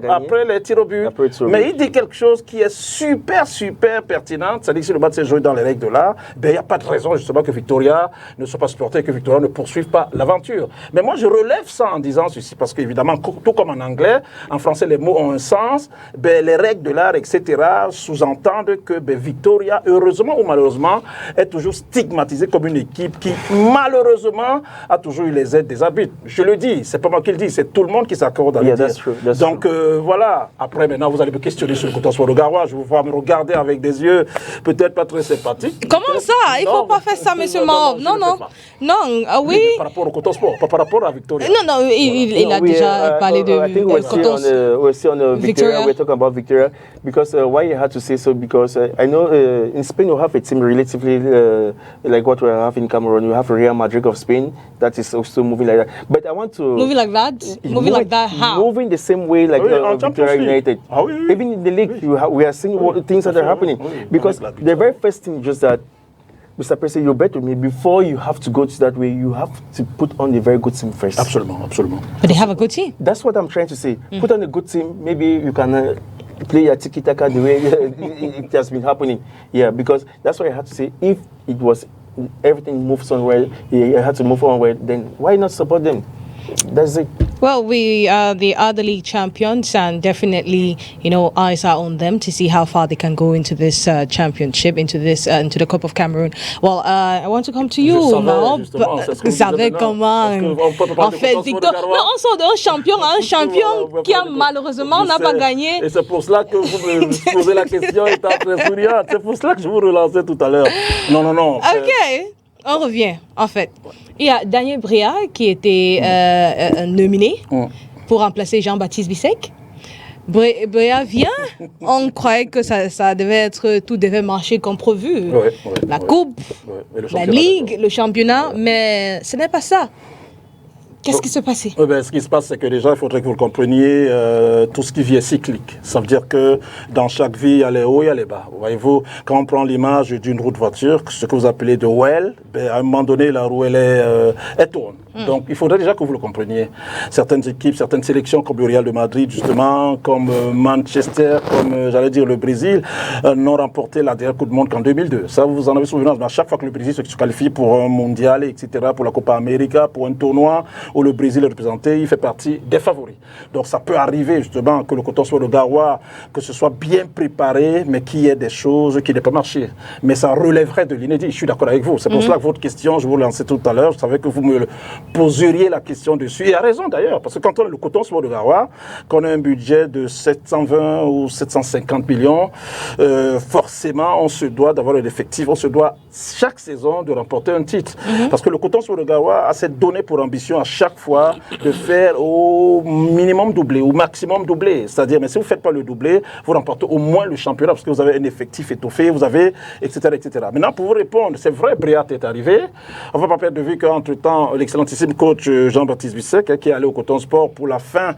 après les tirs au but. Mais il dit quelque chose qui est super, super pertinent. C'est-à-dire que si le match s'est joué dans les règles de l'art, ben, il n'y a pas de raison justement que Victoria ne soit pas supportée, que Victoria ne poursuive pas l'aventure. Mais moi, je relève ça en disant ceci, parce qu'évidemment, tout comme en anglais, en français, les mots ont un sens. Ben, les règles de l'art, etc., sous-entendent que Victoria, heureusement ou malheureusement, est toujours stigmatisée comme une équipe qui, malheureusement, a toujours eu les aides des arbitres. Je le dis, c'est pas moi qui le dis, c'est tout le monde qui s'accorde à le dire. Donc voilà, après maintenant vous allez me questionner sur le Coton Sport de Garoua, je vous vois me regarder avec des yeux peut-être pas très sympathiques. Comment ça? Il ne faut pas faire ça, monsieur Mahob. Non, oui. Par rapport au Coton Sport, pas par rapport à Victoria. Non, il a déjà parlé de Coton Sport. We're still on Victoria, we're talking about Victoria, because why you had to say so, because I know in Spain you have a team relatively like what we have in Cameroon. You have Real Madrid of Spain that is also moving like that. But I want to... Moving like that? Moving like that how? Moving the same way like Victoria United. Even in the league, we are seeing things that are happening. Because the very first thing is just that, Mr. President, you bet with me, before you have to go to that way, you have to put on a very good team first. Absolument, absolument. But they have a good team. That's what I'm trying to say. Put on a good team, maybe you can play a tiki-taka the way it has been happening. Yeah, because that's why I had to say, if it was everything moves on well, you had to move on well, then why not support them? That's it. Well, we are the other league champions, and definitely, eyes are on them to see how far they can go into this championship, into the Cup of Cameroon. Well, I want to come to you, Mahob. Vous savez comment on fait victoire. Mais on sort d'un champion qui a malheureusement n'a pas gagné. Et c'est pour cela que vous me posez la question étant très souriante. C'est pour cela que je vous relançais tout à l'heure. Non. Ok. On revient, en fait. Il y a Daniel Bria qui était nominé pour remplacer Jean-Baptiste Bissek. Bria vient, on croyait que tout devait marcher comme prévu. La coupe, la ligue, le championnat, mais ce n'est pas ça. Qu'est-ce qui s'est passé? Ce qui se passe, c'est que déjà, il faudrait que vous le compreniez, tout ce qui vit est cyclique. Ça veut dire que dans chaque vie, il y a les hauts, il y a les bas. Voyez-vous, quand on prend l'image d'une roue de voiture, ce que vous appelez de well, à un moment donné, la roue, elle tourne. Donc, il faudrait déjà que vous le compreniez. Certaines équipes, certaines sélections, comme le Real de Madrid, justement, comme Manchester, comme, j'allais dire, le Brésil, n'ont remporté la dernière Coupe du Monde qu'en 2002. Ça, vous en avez souvenance. Mais à chaque fois que le Brésil se qualifie pour un mondial, etc., pour la Copa América, pour un tournoi, où le Brésil est représenté, il fait partie des favoris. Donc ça peut arriver justement que le Coton Sport de Garoua, que ce soit bien préparé, mais qu'il y ait des choses qui n'aient pas marché. Mais ça relèverait de l'inédit, je suis d'accord avec vous. C'est pour cela que votre question, je vous l'ai lancée tout à l'heure, je savais que vous me poseriez la question dessus. Et à raison d'ailleurs, parce que quand on a le Coton Sport de Garoua, qu'on a un budget de 720 ou 750 millions, forcément on se doit d'avoir un effectif, on se doit chaque saison de remporter un titre. Parce que le Coton Sport de Garoua a cette donnée pour ambition à chaque fois de faire au minimum doublé, au maximum doublé. C'est-à-dire, mais si vous ne faites pas le doublé, vous remportez au moins le championnat parce que vous avez un effectif étoffé, vous avez, etc., etc. Maintenant, pour vous répondre, c'est vrai, Briat est arrivé. On ne va pas perdre de vue qu'entre-temps, l'excellent l'excellentissime coach Jean-Baptiste Bissek, qui est allé au Coton Sport pour la fin,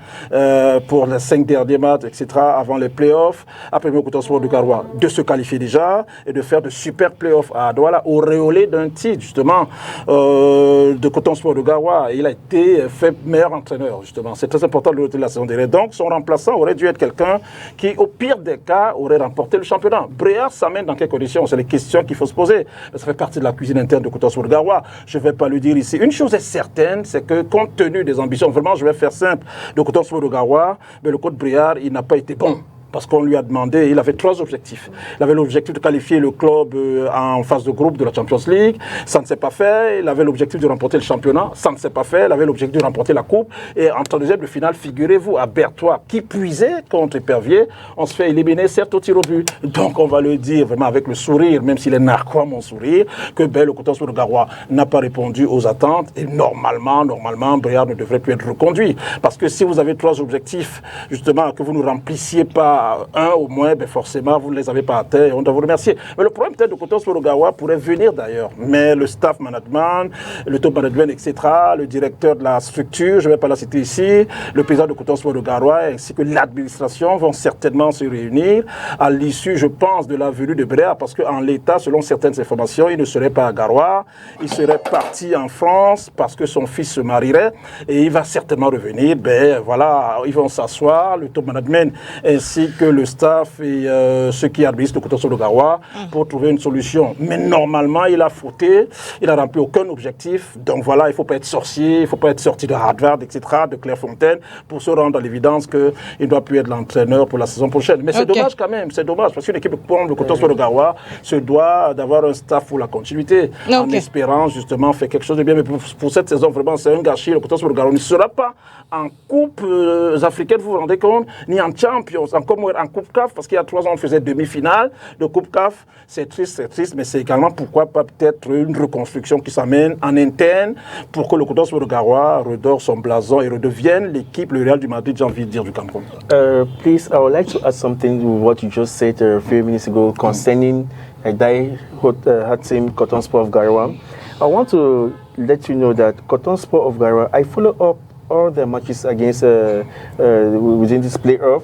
pour les 5 derniers matchs, etc., avant les playoffs, a permis au Coton Sport de Garoua de se qualifier déjà et de faire de super playoffs à Douala, auréolé d'un titre, justement, de Coton Sport de Garoua. Il a été fait meilleur entraîneur, justement. C'est très important de le retenir la saison dernière. Donc, son remplaçant aurait dû être quelqu'un qui, au pire des cas, aurait remporté le championnat. Bréard s'amène dans quelles conditions? C'est les questions qu'il faut se poser. Ça fait partie de la cuisine interne de Coton Sport de Garoua. Je ne vais pas le dire ici. Une chose est certaine, c'est que compte tenu des ambitions, vraiment, je vais faire simple, de Coton Sport de Garoua, mais le coach Bréard, il n'a pas été bon. Parce qu'on lui a demandé, il avait 3 objectifs. Il avait l'objectif de qualifier le club en phase de groupe de la Champions League. Ça ne s'est pas fait. Il avait l'objectif de remporter le championnat. Ça ne s'est pas fait. Il avait l'objectif de remporter la coupe. Et en 32e de finale, figurez-vous, à Berthois, qui puisait contre Épervier, on se fait éliminer, certes au tir au but. Donc on va le dire vraiment avec le sourire, même s'il est narquois mon sourire, que le Coton Sport de Garoua n'a pas répondu aux attentes. Et normalement, Bréard ne devrait plus être reconduit. Parce que si vous avez 3 objectifs, justement, que vous ne remplissiez pas un au moins, forcément, vous ne les avez pas atteints et on doit vous remercier. Mais le problème peut-être de Coton Sport de Garoua pourrait venir d'ailleurs. Mais le staff management, le top management, etc., le directeur de la structure, je ne vais pas la citer ici, le président de Coton Sport de Garoua ainsi que l'administration vont certainement se réunir à l'issue, je pense, de la venue de Bréard parce qu'en l'état, selon certaines informations, il ne serait pas à Garoua, il serait parti en France parce que son fils se marierait et il va certainement revenir. Voilà, ils vont s'asseoir, le top management ainsi que le staff et ceux qui administrent le Coton Sport de Garoua pour trouver une solution. Mais normalement, il a fauté, il n'a rempli aucun objectif. Donc voilà, il ne faut pas être sorcier, il ne faut pas être sorti de Harvard, etc., de Clairefontaine, pour se rendre à l'évidence qu'il ne doit plus être l'entraîneur pour la saison prochaine. Mais c'est dommage quand même, c'est dommage, parce qu'une équipe comme le Coton Sport de Garoua se doit d'avoir un staff pour la continuité, en espérant justement faire quelque chose de bien. Mais pour cette saison, vraiment, c'est un gâchis. Le Coton Sport de Garoua ne sera pas en Coupe africaine, vous vous rendez compte, ni en Champions, encore moins en Coupe CAF, parce qu'il y a 3 ans, on faisait demi-finale de Coupe CAF. C'est triste, mais c'est également pourquoi pas peut-être une reconstruction qui s'amène en interne pour que le Coton Sport de Garoua redore son blason et redevienne l'équipe, le Real du Madrid, j'ai envie de dire, du Cameroun. Please, I would like to add something to what you just said a few minutes ago concerning that team, Coton Sport of Garoua. I want to let you know that Coton Sport of Garoua, I follow up all the matches against within this playoff.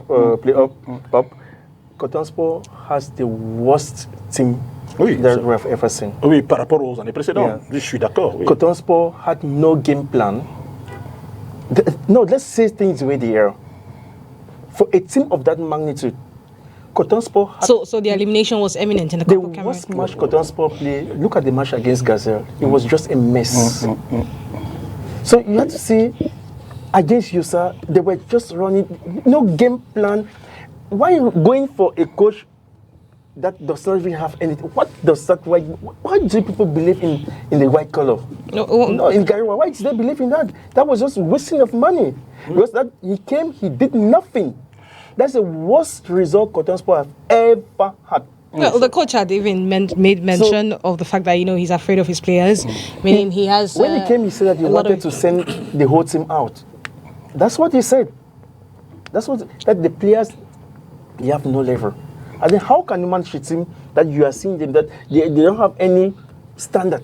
Coton Sport has the worst team that we have ever seen. Oui, par rapport aux années précédentes. Yeah. Je suis d'accord. Oui. Coton Sport had no game plan. No, let's say things the way they are. For a team of that magnitude, Coton Sport had... So the elimination was imminent in the Cup of Cameroon? The worst match Coton Sport played, look at the match against Gazelle. It was just a mess. So you have to see, against Yusa, they were just running, no game plan. Why are you going for a coach that does not even have anything? What does that, why do people believe in the white color? No, in Garoua, why did they believe in that? That was just wasting of money. Because that he came, he did nothing. That's the worst result Coton Sport have ever had. Well, the coach had even made mention of the fact that, he's afraid of his players. Meaning he has... When he came, he said that he wanted to send the whole team out. That's what he said. That the players, they have no level. And then how can you manage a team that you are seeing them, that they don't have any standard?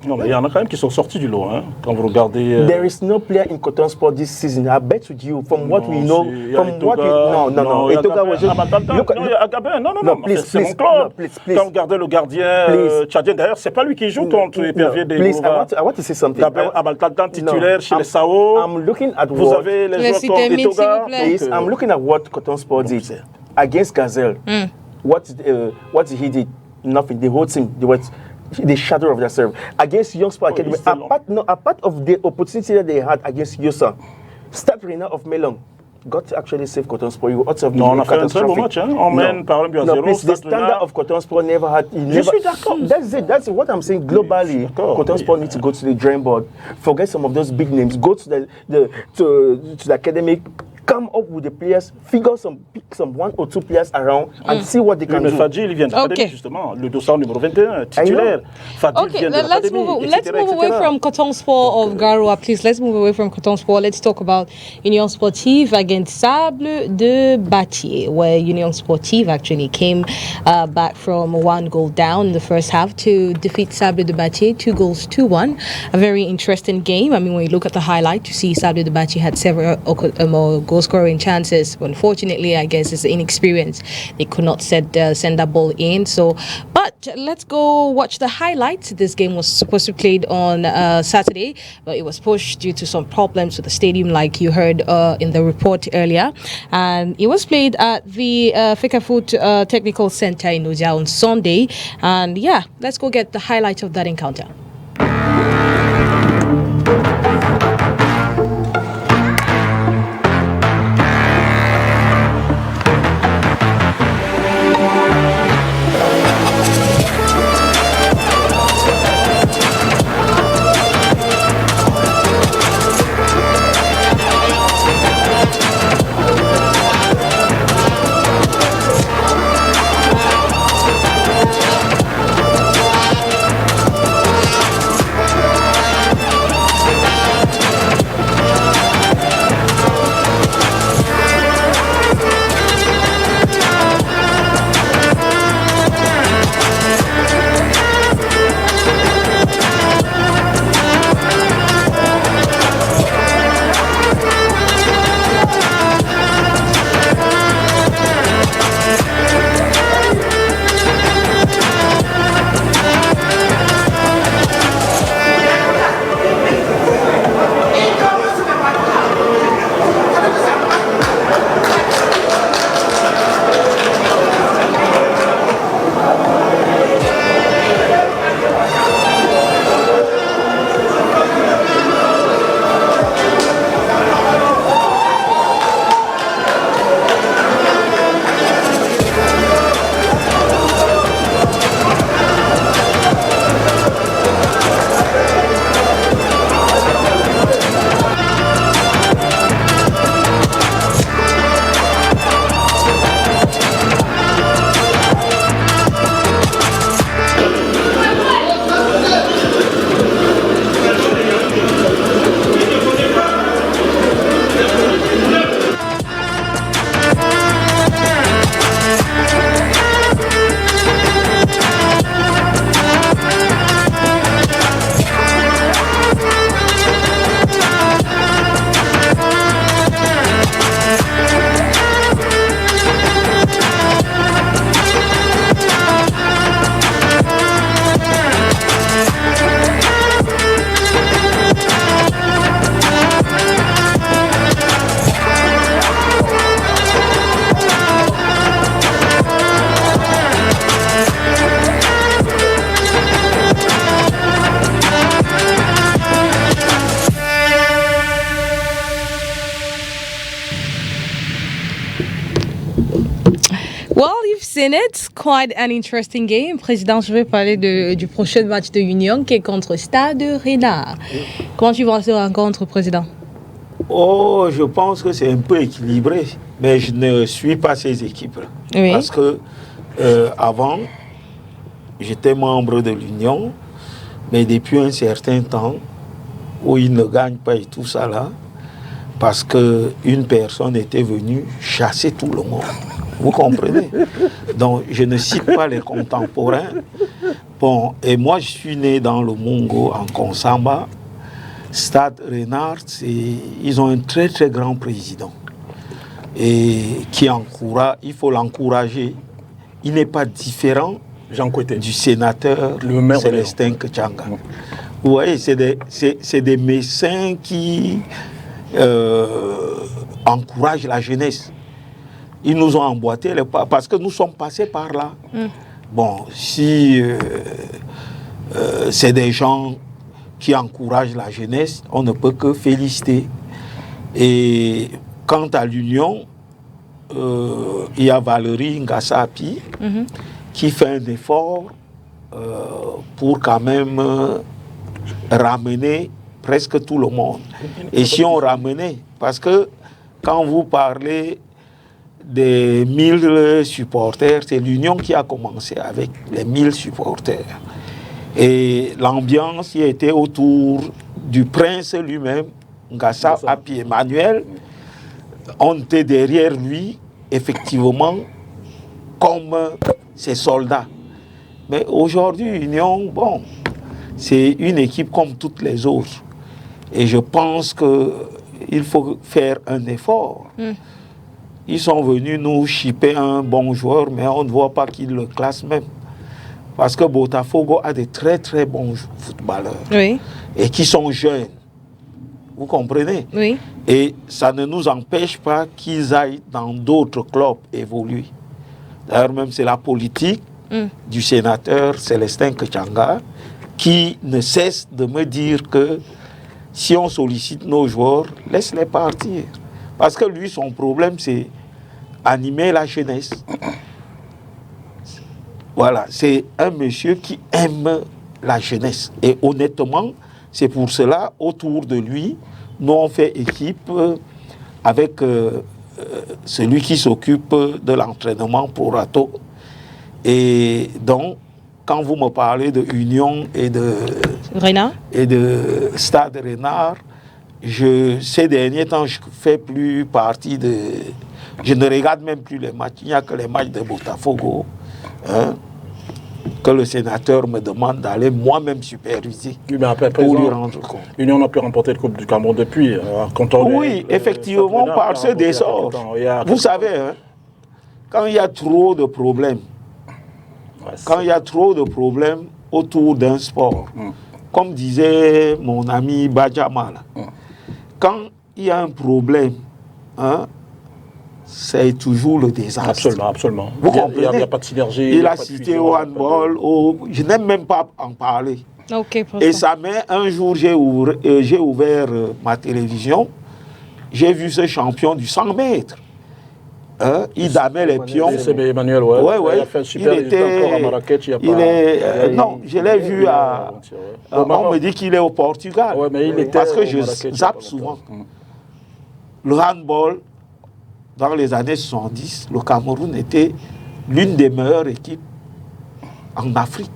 Non, mais il y en a quand même qui sont sortis du lot, hein, quand vous regardez... There is no player in Coton Sport this season. I bet with you, from what we know, from what we... No. Etoga was just... Non, please, c'est mon club. Quand vous regardez le gardien tchadien, d'ailleurs, c'est pas lui qui joue contre Épervier des Boulevard. I want to say something. Abaltaltan titulaire chez les Sao. I'm looking at vous avez les joueurs comme Etoga. I'm looking at what Coton Sport did against Gazelle. What he did? Nothing. The whole team, they were... the shadow of themselves. Against Young Sport Academy, apart of the opportunity that they had against Yusa, Stade Rennais of Melon got to actually save Coton Sport. You ought to have on a fait un très bon match. On mène par un but à 0. The standard of Coton Sport never had... Je suis d'accord. That's it. That's what I'm saying. Globally, Coton Sport needs to go to the drawing board. Forget some of those big names. Go to the academic come up with the players, pick some 1 or 2 players around and see what they can do. Mais Fadil, il vient de l'académie, justement, le dossard numéro 21, titulaire. Fadil vient de l'académie, let's move away from Coton Sport of Garoua, please. Let's move away from Coton Sport. Let's talk about Union Sportive against Sable de Batier, where Union Sportive actually came back from 1 goal down in the first half to defeat Sable de Batier 2-1. A very interesting game. I mean, when you look at the highlight, you see Sable de Batier had several more goal-scoring chances. Unfortunately, I guess it's inexperience. They could not send that ball in. But let's go watch the highlights. This game was supposed to be played on Saturday, but it was pushed due to some problems with the stadium, like you heard in the report earlier. And it was played at the Fecafoot Technical Center in Ozia on Sunday. And yeah, let's go get the highlights of that encounter. seen it. Quite an interesting game. Président, je vais parler du prochain match de Union qui est contre Stade Renard. Comment tu vois cette rencontre, Président? Oh, je pense que c'est un peu équilibré, mais je ne suis pas ces équipes. Oui. Parce que avant, j'étais membre de l'Union, mais depuis un certain temps, où ils ne gagnent pas et tout ça là, parce qu'une personne était venue chasser tout le monde. Vous comprenez? Donc, je ne cite pas les contemporains. Bon, et moi, je suis né dans le Mungo, en Konsamba. Stade Renard, ils ont un très très grand président et qui encourage, il faut l'encourager. Il n'est pas différent du sénateur Célestin Kachanga. Vous voyez, c'est des médecins qui encouragent la jeunesse. Ils nous ont emboîté les pas parce que nous sommes passés par là. Bon, si c'est des gens qui encouragent la jeunesse, on ne peut que féliciter. Et quant à l'Union, il y a Valérie Ngassapi qui fait un effort pour quand même ramener presque tout le monde. Et si on ramenait, parce que quand vous parlez des 1000 supporters, c'est l'Union qui a commencé avec les 1000 supporters. Et l'ambiance y était autour du prince lui-même, Ngassa Api Emmanuel. On était derrière lui, effectivement, comme ses soldats. Mais aujourd'hui, Union, bon, c'est une équipe comme toutes les autres. Et je pense qu'il faut faire un effort. Ils sont venus nous chipper un bon joueur, mais on ne voit pas qu'ils le classent même. Parce que Botafogo a des très très bons footballeurs. Oui. Et qui sont jeunes. Vous comprenez? Oui. Et ça ne nous empêche pas qu'ils aillent dans d'autres clubs évoluer. D'ailleurs, même c'est la politique du sénateur Célestin Kachanga qui ne cesse de me dire que si on sollicite nos joueurs, laisse-les partir. Parce que lui, son problème, c'est animer la jeunesse. Voilà, c'est un monsieur qui aime la jeunesse. Et honnêtement, c'est pour cela, autour de lui, nous on fait équipe avec celui qui s'occupe de l'entraînement pour Rato. Et donc, quand vous me parlez de Union et de Stade Renard, ces derniers temps, je ne fais plus partie de... Je ne regarde même plus les matchs. Il n'y a que les matchs de Botafogo. Que le sénateur me demande d'aller moi-même superviser pour lui rendre compte. L'Union n'a plus remporté le Coupe du Cameroun depuis. Oui, effectivement, par ce désordre. Vous savez, hein, quand il y a trop de problèmes, autour d'un sport, comme disait mon ami Badjama, quand il y a un problème, hein, c'est toujours le désastre. Absolument, absolument. Vous comprenez? Il n'y a pas de synergie. Il a cité au handball, je n'aime même pas en parler. Okay, et ça met, un jour, j'ai ouvert ma télévision, j'ai vu ce champion du 100 mètres. Hein? Il damait les pions. C'est Emmanuel, ouais. Ouais. Il a fait un super résultat encore à Marrakech. Non, je l'ai vu à... on me dit qu'il est au Portugal. Ouais, mais il était parce que je zappe souvent. Le handball, dans les années 70, le Cameroun était l'une des meilleures équipes en Afrique.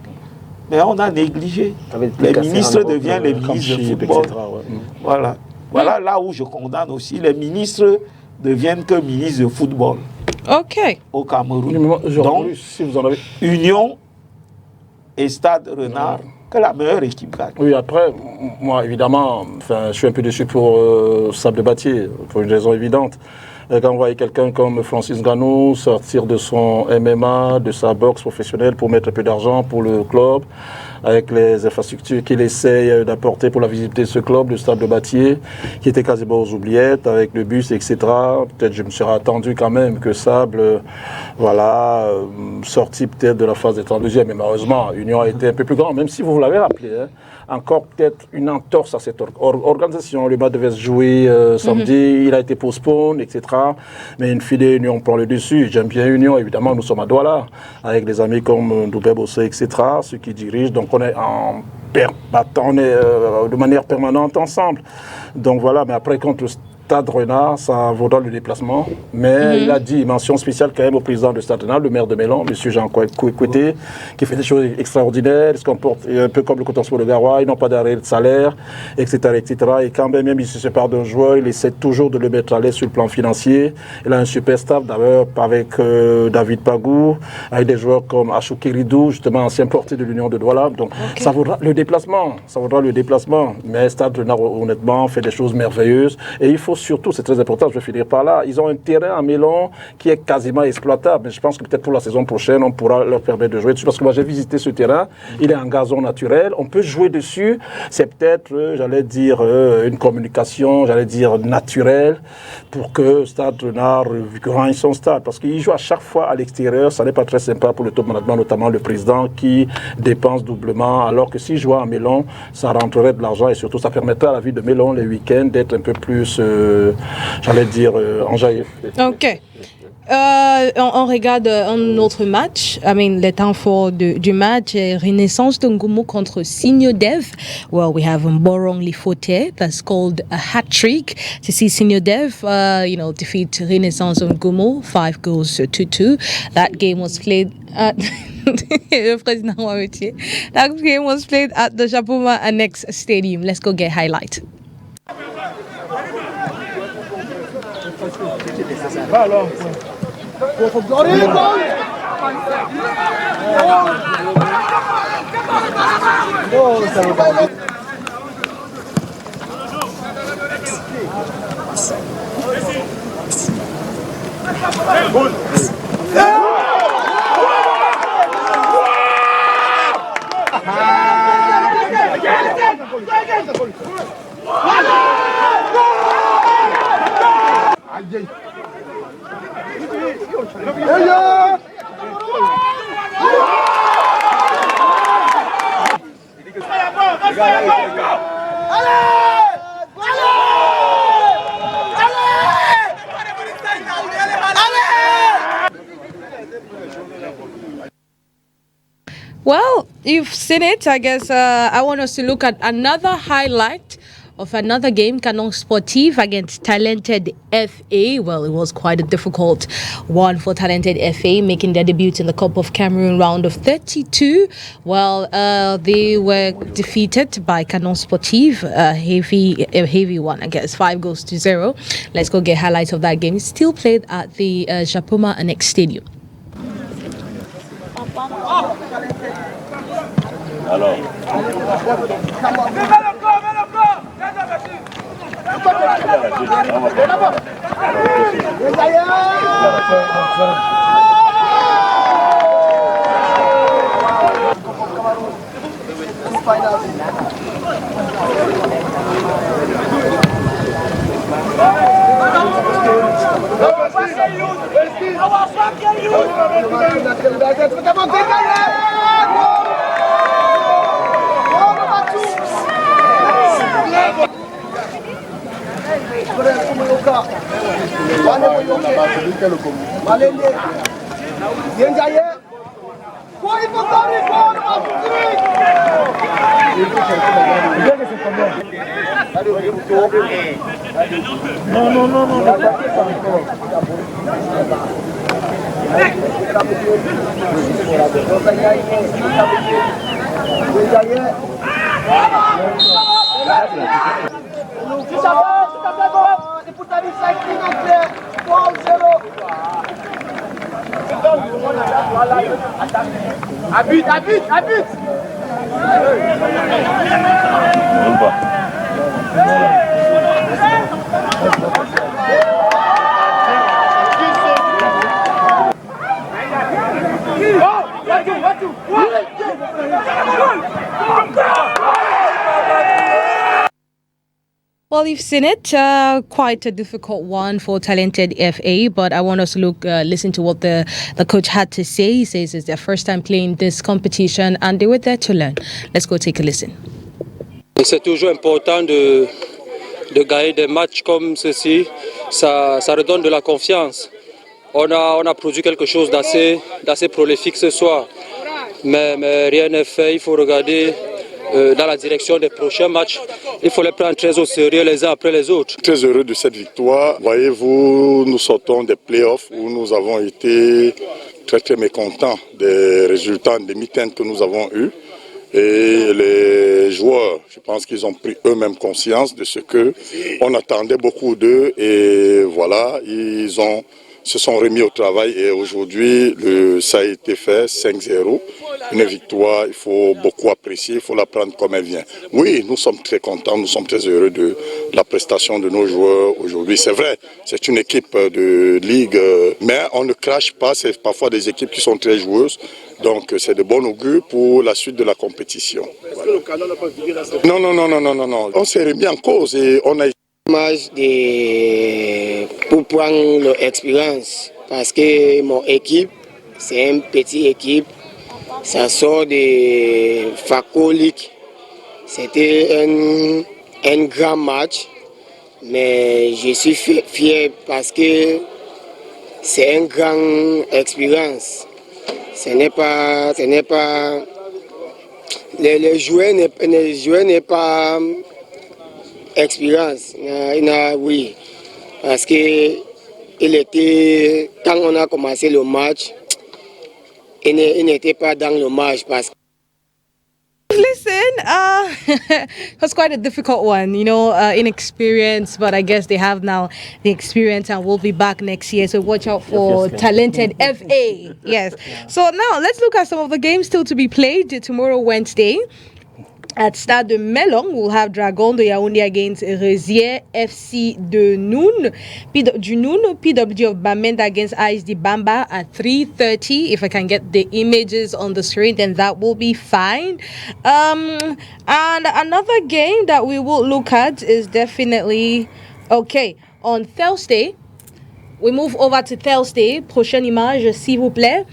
Mais on a négligé. Les ministres deviennent les ministres de football. Voilà là où je condamne aussi. Les ministres deviennent que ministres de football. Ok. Au Cameroun. Donc, si vous en avez... Union et Stade Renard, que la meilleure équipe gagne. Oui, après, moi, évidemment, je suis un peu déçu pour Sable de Batier, pour une raison évidente. Quand on voit quelqu'un comme Francis Ngannou sortir de son MMA, de sa boxe professionnelle pour mettre un peu d'argent pour le club, avec les infrastructures qu'il essaye d'apporter pour la visibilité de ce club, le Stade de Batier, qui était quasiment aux oubliettes, avec le bus, etc. Peut-être je me serais attendu quand même que Sable, sorti peut-être de la phase des 32e, mais malheureusement, Union a été un peu plus grand, même si vous l'avez rappelé, hein. Encore peut-être une entorse à cette organisation. Le match devait se jouer samedi, il a été postpone, etc. Mais une fille d'Union prend le dessus. J'aime bien Union, évidemment, nous sommes à Douala, avec des amis comme Doubé Bossé, etc., ceux qui dirigent. Donc on est de manière permanente ensemble. Donc voilà, mais après, contre le Stade Renard, ça vaudra le déplacement. Mais il a dit, mention spéciale quand même au président de Stade Renard, le maire de Mélan, M. Jean Kouété, qui fait des choses extraordinaires. Il se comporte un peu comme le Coton Sport de Garoua, ils n'ont pas d'arrêt de salaire, etc., etc. Et quand même il se sépare d'un joueur, il essaie toujours de le mettre à l'aise sur le plan financier. Il a un super staff, d'ailleurs, avec David Pagou, avec des joueurs comme Achouki Ridou, justement ancien portier de l'Union de Douala. Donc ça vaudra le déplacement. Mais Stade Renard, honnêtement, fait des choses merveilleuses. Et il faut surtout, c'est très important, je vais finir par là, ils ont un terrain à Mélan qui est quasiment exploitable. Mais je pense que peut-être pour la saison prochaine, on pourra leur permettre de jouer dessus. Parce que moi, j'ai visité ce terrain, il est en gazon naturel, on peut jouer dessus. C'est peut-être, une communication, naturelle pour que Stade Renard gagne son stade. Parce qu'il joue à chaque fois à l'extérieur, ça n'est pas très sympa pour le top management, notamment le président qui dépense doublement. Alors que s'il jouait à Mélan, ça rentrerait de l'argent et surtout, ça permettrait à la ville de Mélan, les week-ends, d'être un peu plus... enjaillé. Ok. On regarde un autre match, le temps fort du match, Renaissance de Ngumo contre Senior Dev. Well, we have Mborong Lifote that's called a hat trick to see Senior Dev, defeat Renaissance de Ngumo 5 goals to 2. That game was played at That game was played at the Japoma Annex Stadium. Let's go get highlight. Well, you've seen it. I guess I want us to look at another highlight of another game, Canon Sportif against Talented FA. Well, it was quite a difficult one for Talented FA, making their debut in the Cup of Cameroon round of 32. Well, they were defeated by Canon Sportif, a heavy one, I guess, 5 goals to 0. Let's go get highlights of that game. It's still played at the Japoma Annex Stadium. Alors. Well, you've seen it. Quite a difficult one for Talented FA, but I want us to listen to what the coach had to say. He says it's their first time playing this competition and they were there to learn. Let's go take a listen. C'est toujours important de gagner des matchs comme ceci. Ça redonne de la confiance. On a produit quelque chose d'assez prolifique ce soir. Mais rien n'est fait. Il faut regarder dans la direction des prochains matchs. Il faut les prendre très au sérieux les uns après les autres. Très heureux de cette victoire. Voyez-vous, nous sortons des playoffs où nous avons été très mécontents des résultats des mi-temps que nous avons eus. Et les joueurs, je pense qu'ils ont pris eux-mêmes conscience de ce qu'on attendait beaucoup d'eux. Et voilà, se sont remis au travail et aujourd'hui, ça a été fait, 5-0. Une victoire, il faut beaucoup apprécier, il faut la prendre comme elle vient. Oui, nous sommes très contents, nous sommes très heureux de la prestation de nos joueurs aujourd'hui. C'est vrai, c'est une équipe de ligue, mais on ne crache pas, c'est parfois des équipes qui sont très joueuses. Donc c'est de bon augure pour la suite de la compétition. Voilà. Non. On s'est remis en cause et on a pour prendre l'expérience parce que mon équipe, c'est une petite équipe, ça sort de Facolique. C'était un grand match, mais je suis fier parce que c'est une grande expérience. Ce n'est pas les joueurs n'est pas expérience. Oui, parce que quand on a commencé le match, il n'était pas dans le match parce que Listen, it was quite a difficult one, inexperience, but I guess they have now the experience and we'll be back next year. So watch out for talented FA. Yes. So now let's look at some of the games still to be played tomorrow, Wednesday. At Stade de Melong, we'll have Dragon de Yaoundé against Rezier, FC de Noun, PWG of Bamenda against ISD Bamba at 3:30. If I can get the images on the screen, then that will be fine. And another game that we will look at is definitely, on Thursday. We move over to Thursday. Prochaine image, s'il vous plaît.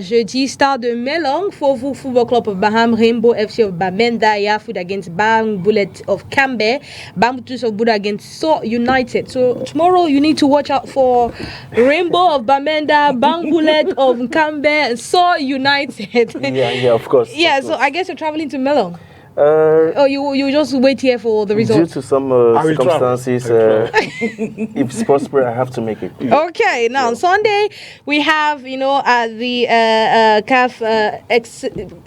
Jeudi, Stade de Melong, Fovu Football Club of Baham, Rainbow FC of Bamenda, Yafood against Bang Bullet of Cambe, Bambutus of Buddha against So United. So tomorrow you need to watch out for Rainbow of Bamenda, Bang Bullet of Cambe, and So United. Yeah, of course. Yeah, so I guess you're traveling to Melong. You just wait here for the results? Due to some circumstances, if it's possible, I have to make it. Okay, now on Sunday, we have, at the CAF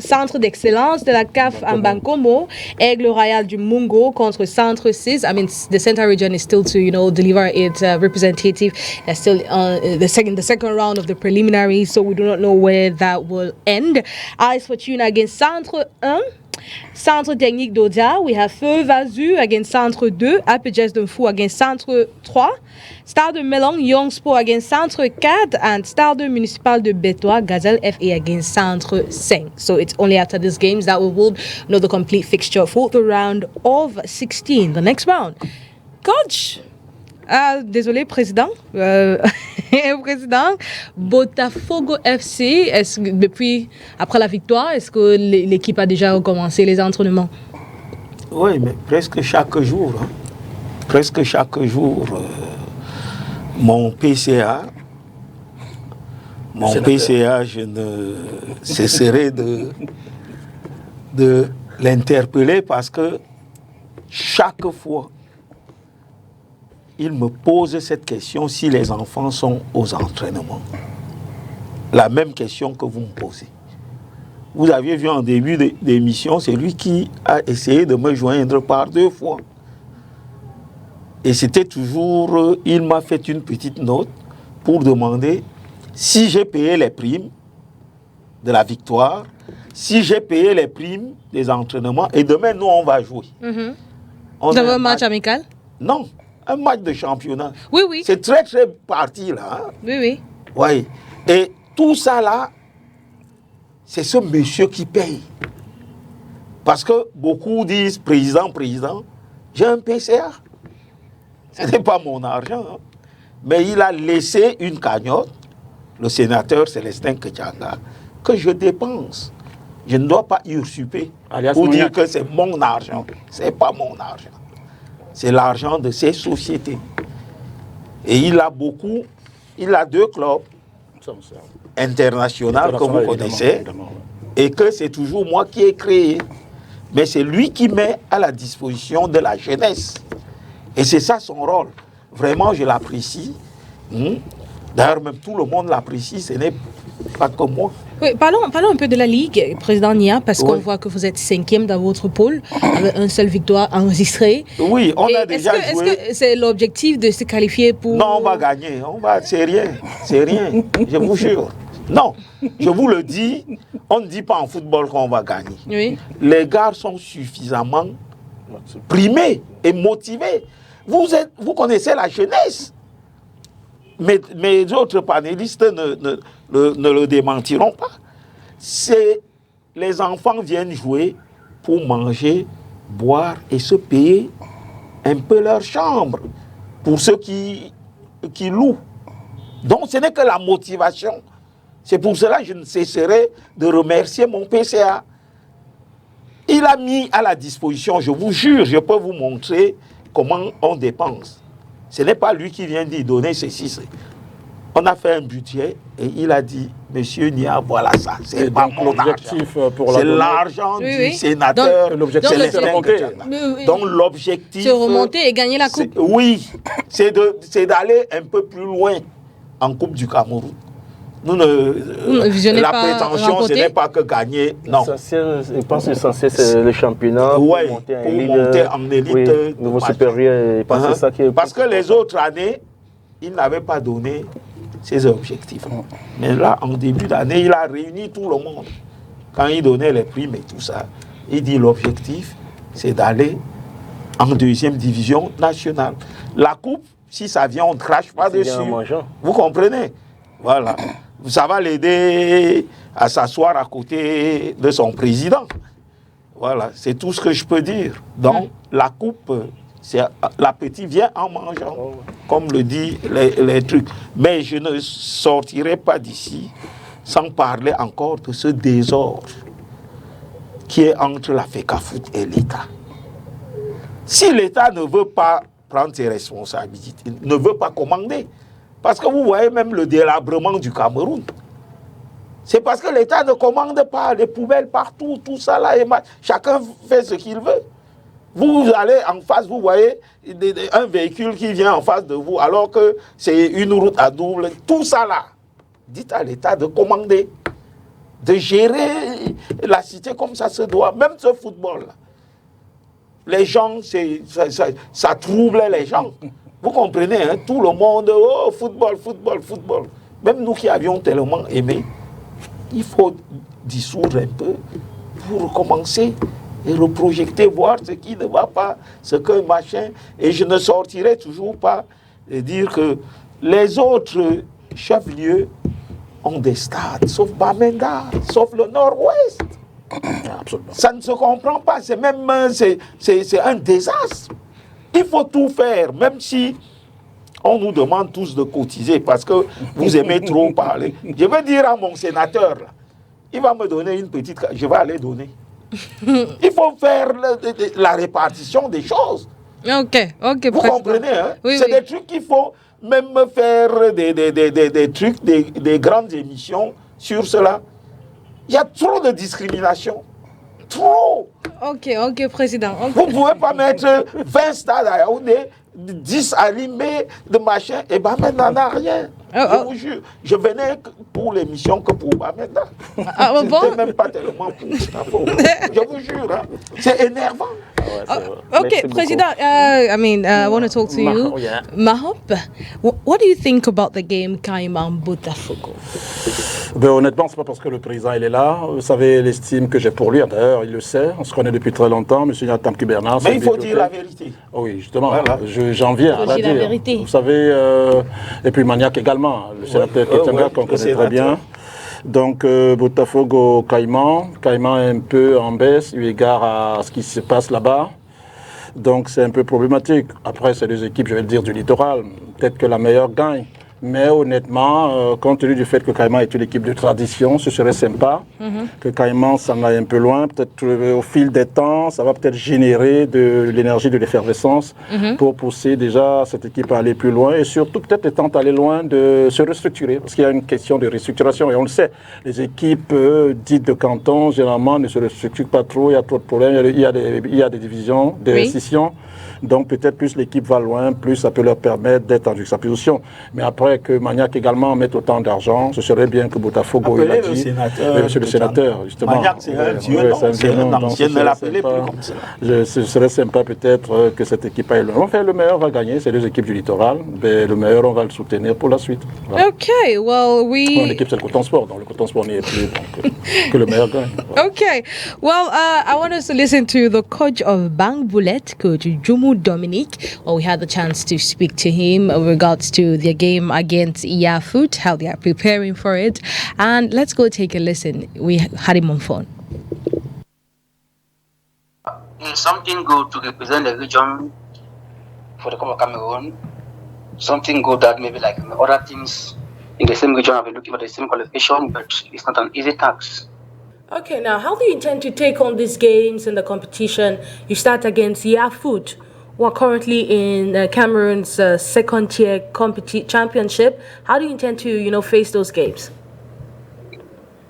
Centre d'Excellence de la CAF en Bankomo, Aigle Royal du Mungo contre Centre 6. I mean, the Central region is still to, deliver its representative. They're still the second round of the preliminaries, so we do not know where that will end. Ice Fortuna against Centre 1. Centre Technique d'Odia, we have Feu Vazu against Centre 2, Apejes Dunfu against Centre 3, Stade de Melong, Young Sport against Centre 4, and Stade Municipal de Bétois, Gazelle FA against Centre 5. So it's only after these games that we will know the complete fixture for the round of 16, the next round. Coach, désolé, président. Président, Botafogo FC, après la victoire, est-ce que l'équipe a déjà recommencé les entraînements? Oui, mais presque chaque jour. Presque chaque jour, mon PCA, je ne cesserai de l'interpeller parce que chaque fois, il me pose cette question si les enfants sont aux entraînements. La même question que vous me posez. Vous aviez vu en début d'émission, c'est lui qui a essayé de me joindre par 2 fois. Et c'était toujours, il m'a fait une petite note pour demander si j'ai payé les primes de la victoire, si j'ai payé les primes des entraînements, et demain, nous, on va jouer. Vous avez un match amical? Non. Un match de championnat. Oui. C'est très, très parti, là. Hein? Oui. Oui. Et tout ça, là, c'est ce monsieur qui paye. Parce que beaucoup disent, président, j'ai un PCA. Ce n'est pas mon argent. Hein. Mais il a laissé une cagnotte, le sénateur Célestin Ketianga, que je dépense. Je ne dois pas usurper pour dire que c'est mon argent. Ce n'est pas mon argent. C'est l'argent de ces sociétés. Et il a 2 clubs internationaux que vous connaissez, évidemment. Et que c'est toujours moi qui ai créé. Mais c'est lui qui met à la disposition de la jeunesse. Et c'est ça son rôle. Vraiment, je l'apprécie. D'ailleurs, même tout le monde l'apprécie, ce n'est pas comme moi. Oui, parlons un peu de la Ligue, Président Nia, parce qu'on voit que vous êtes 5e dans votre pôle, avec une seule victoire enregistrée. Oui, on a déjà joué. Est-ce que c'est l'objectif de se qualifier pour... Non, on va gagner. C'est rien, je vous jure. Non, je vous le dis, on ne dit pas en football qu'on va gagner. Oui. Les gars sont suffisamment primés et motivés. Vous connaissez la jeunesse. Mes autres panélistes ne le démentiront pas. Les enfants viennent jouer pour manger, boire et se payer un peu leur chambre pour ceux qui louent. Donc ce n'est que la motivation. C'est pour cela que je ne cesserai de remercier mon PCA. Il a mis à la disposition, je vous jure, je peux vous montrer comment on dépense. Ce n'est pas lui qui vient d'y donner ceci. On a fait un budget et il a dit, Monsieur Nia, voilà ça, c'est pas mon l'objectif argent. C'est l'argent du sénateur. L'objectif, c'est remonter. Donc l'objectif... Se remonter et gagner la coupe. Oui, c'est d'aller un peu plus loin en Coupe du Cameroun. La prétention, ce n'est pas que gagner, non. Je pense que l'essentiel, c'est le championnat. Oui, pour monter en élite. Niveau supérieur, parce que les autres années, il n'avait pas donné ses objectifs. Mais là, en début d'année, il a réuni tout le monde. Quand il donnait les primes et tout ça, il dit l'objectif, c'est d'aller en deuxième division nationale. La coupe, si ça vient, on ne crache pas dessus. Vous comprenez? Voilà. Ça va l'aider à s'asseoir à côté de son président. Voilà, c'est tout ce que je peux dire. Donc, la coupe, l'appétit vient en mangeant, comme le dit les trucs. Mais je ne sortirai pas d'ici sans parler encore de ce désordre qui est entre la FECAFOOT et l'État. Si l'État ne veut pas prendre ses responsabilités, ne veut pas commander, parce que vous voyez même le délabrement du Cameroun. C'est parce que l'État ne commande pas les poubelles partout, tout ça là, et chacun fait ce qu'il veut. Vous allez en face, vous voyez un véhicule qui vient en face de vous, alors que c'est une route à double, tout ça là. Dites à l'État de commander, de gérer la cité comme ça se doit, même ce football là. Les gens, ça trouble les gens. Vous comprenez, hein? Tout le monde, oh, football, football, football. Même nous qui avions tellement aimé, il faut dissoudre un peu pour recommencer et reprojeter, voir ce qui ne va pas, ce que machin. Et je ne sortirai toujours pas de dire que les autres chefs-lieux ont des stades, sauf Bamenda, sauf le Nord-Ouest. Absolument. Ça ne se comprend pas, c'est même c'est un désastre. Il faut tout faire, même si on nous demande tous de cotiser parce que vous aimez trop parler. Je vais dire à mon sénateur, là, il va me donner une petite... Je vais aller donner. Il faut faire la répartition des choses. Ok, vous comprenez, hein? Oui, c'est des trucs qu'il faut même faire des trucs, des grandes émissions sur cela. Il y a trop de discrimination. Trop. Ok, président. Okay. Vous ne pouvez pas mettre 20 stades à Yaoundé, 10 à Limé, de machin, et Bamenda n'a rien. Je vous jure, je venais pour l'émission que pour Bamenda. Je n'étais même pas tellement pour Gustavo. Je vous jure, hein, c'est énervant. Okay, President, I want to talk to you. Mahop, what do you think about the game Caïman Botafogo? Honnêtement, c'est pas parce que le président il est là. Vous savez l'estime que j'ai pour lui. D'ailleurs, il le sait. On se connaît depuis très longtemps. Monsieur Nathan Bernard. Mais il faut dire la vérité. Oui, justement. Voilà. J'en viens à la dire. La vérité. Vous savez, et puis Maniac également, le sénateur Ketanga qu'on connaît très bien. Donc, Botafogo, Caïman est un peu en baisse eu égard à ce qui se passe là-bas. Donc, c'est un peu problématique. Après, c'est des équipes, je vais le dire, du littoral. Peut-être que la meilleure gagne. Mais honnêtement, compte tenu du fait que Caïman est une équipe de tradition, ce serait sympa que Caïman s'en aille un peu loin. Peut-être au fil des temps, ça va peut-être générer de l'énergie, de l'effervescence pour pousser déjà cette équipe à aller plus loin et surtout peut-être le temps d'aller loin de se restructurer. Parce qu'il y a une question de restructuration et on le sait, les équipes dites de canton, généralement, ne se restructurent pas trop, il y a trop de problèmes, il y a des divisions, des scissions. Donc peut-être plus l'équipe va loin, plus ça peut leur permettre d'être en juxtaposition. Mais après que Maniac également mette autant d'argent, ce serait bien que Botafogo il a dit. Monsieur le sénateur, justement. Maniac, c'est un vieux nom, c'est un ancien, ne l'appelez plus comme ça. Ce serait sympa peut-être que cette équipe aille loin. Enfin, le meilleur va gagner, c'est les équipes du littoral. Mais le meilleur, on va le soutenir pour la suite. Voilà. Ok, well, l'équipe, c'est le Coton Sport. Donc le Coton Sport n'y est plus. Donc que le meilleur gagne. Voilà. Ok, well, I want us to listen to the coach of Bang Bullet, Coach Jumu Dominique. Well, we had the chance to speak to him in regards to their game against Yafoot, how they are preparing for it. And let's go take a listen. We had him on phone. It's something good to represent the region for the Cup of Cameroon. Something good that maybe like other teams in the same region have been looking for the same qualification, but it's not an easy task. Okay, now how do you intend to take on these games and the competition? You start against Yafoot, who are currently in Cameroon's second-tier championship. How do you intend to, face those games?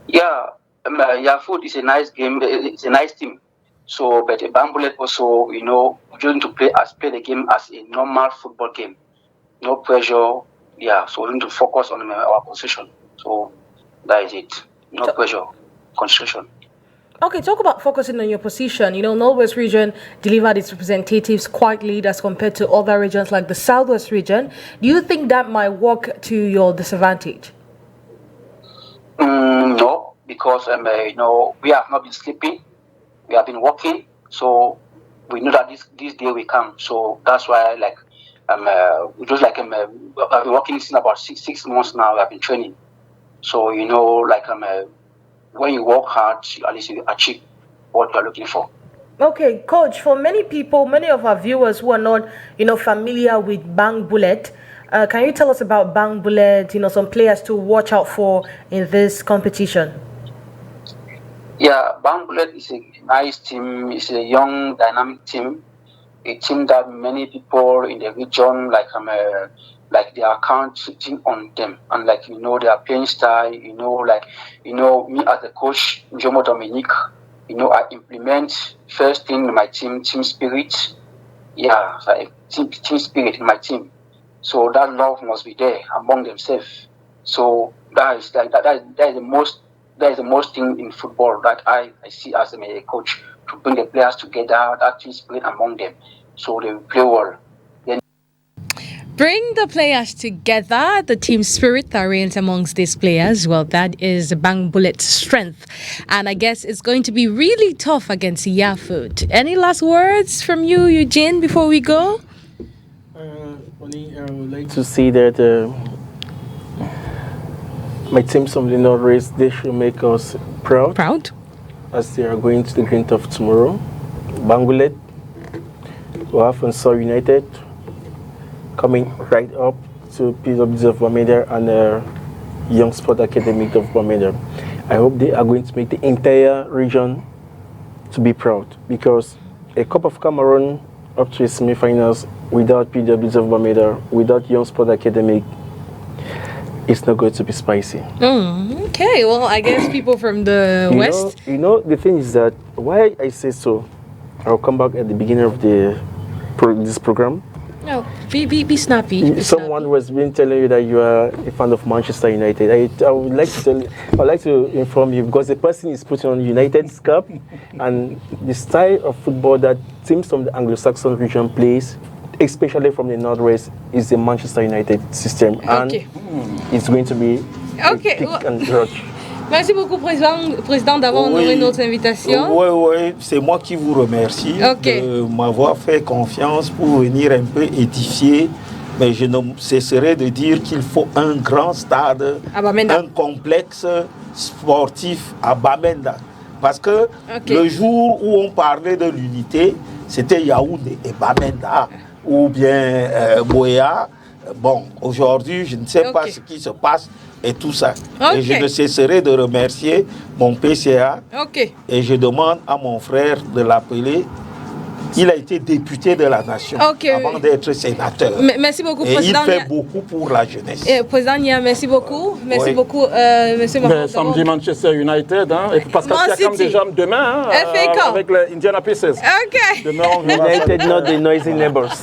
Yeah, Yafoot is a nice game. It's a nice team. So, but Bambulet also, going to play the game as a normal football game. No pressure. Yeah, so we need to focus on our position. So that is it. No pressure. Concentration. Okay, talk about focusing on your position. Northwest region delivered its representatives quite lead as compared to other regions like the Southwest region. Do you think that might work to your disadvantage? No, because we have not been sleeping. We have been working, so we know that this day will come. So that's why, we just I've been working since about six months now. I've been training. So when you work hard, at least you achieve what you're looking for. Okay, Coach, for many people, many of our viewers who are not, familiar with Bang Bullet, can you tell us about Bang Bullet, some players to watch out for in this competition? Yeah, Bang Bullet is a nice team. It's a young, dynamic team. A team that many people in the region, they are counting on them. And their playing style, me as the coach, Jomo Dominique, I implement first thing in my team spirit. Yeah, team spirit in my team. So that love must be there among themselves. So that is the most thing in football that I see as a coach, to bring the players together, that team spirit among them, so they will play well. Bring the players together, the team spirit that reigns amongst these players. Well, that is Bang Bullet's strength. And I guess it's going to be really tough against Yafoot. Any last words from you, Eugene, before we go? I would like to say that my team from the North Race, they should make us proud. Proud? As they are going to the Green Tuff tomorrow. Bang Bullet, Wafonso United, coming right up to PWG of Bamenda and Young Sport Academy of Bamenda. I hope they are going to make the entire region to be proud, because a Cup of Cameroon up to the semi-finals without PWG of Bamenda, without Young Sport Academy, it's not going to be spicy. Okay, well, I guess people from the West... the thing is that, why I say so, I'll come back at the beginning of this program. No, be snappy. Someone was been telling you that you are a fan of Manchester United. I would like to inform you, because the person is putting on United's cap, and the style of football that teams from the Anglo-Saxon region plays, especially from the Northwest, is the Manchester United system, and it's going to be pick and rush. Merci beaucoup, Président, d'avoir honoré notre invitation. Oui, c'est moi qui vous remercie de m'avoir fait confiance pour venir un peu édifier. Mais je ne cesserai de dire qu'il faut un grand stade, un complexe sportif à Bamenda. Parce que le jour où on parlait de l'unité, c'était Yaoundé et Bamenda, ou bien Boya. Bon, aujourd'hui, je ne sais pas ce qui se passe et tout ça. Et je ne cesserai de remercier mon PCA. Et je demande à mon frère de l'appeler. Il a été député de la nation avant d'être sénateur. Merci beaucoup, et Président. Il fait beaucoup pour la jeunesse. Président Nia, merci beaucoup. Merci beaucoup, Monsieur Mahmoud. Samedi, Manchester United. Et Pascal Siakam déjà demain avec les Indiana Pacers. Demain, on verra. United, not the noisy neighbors.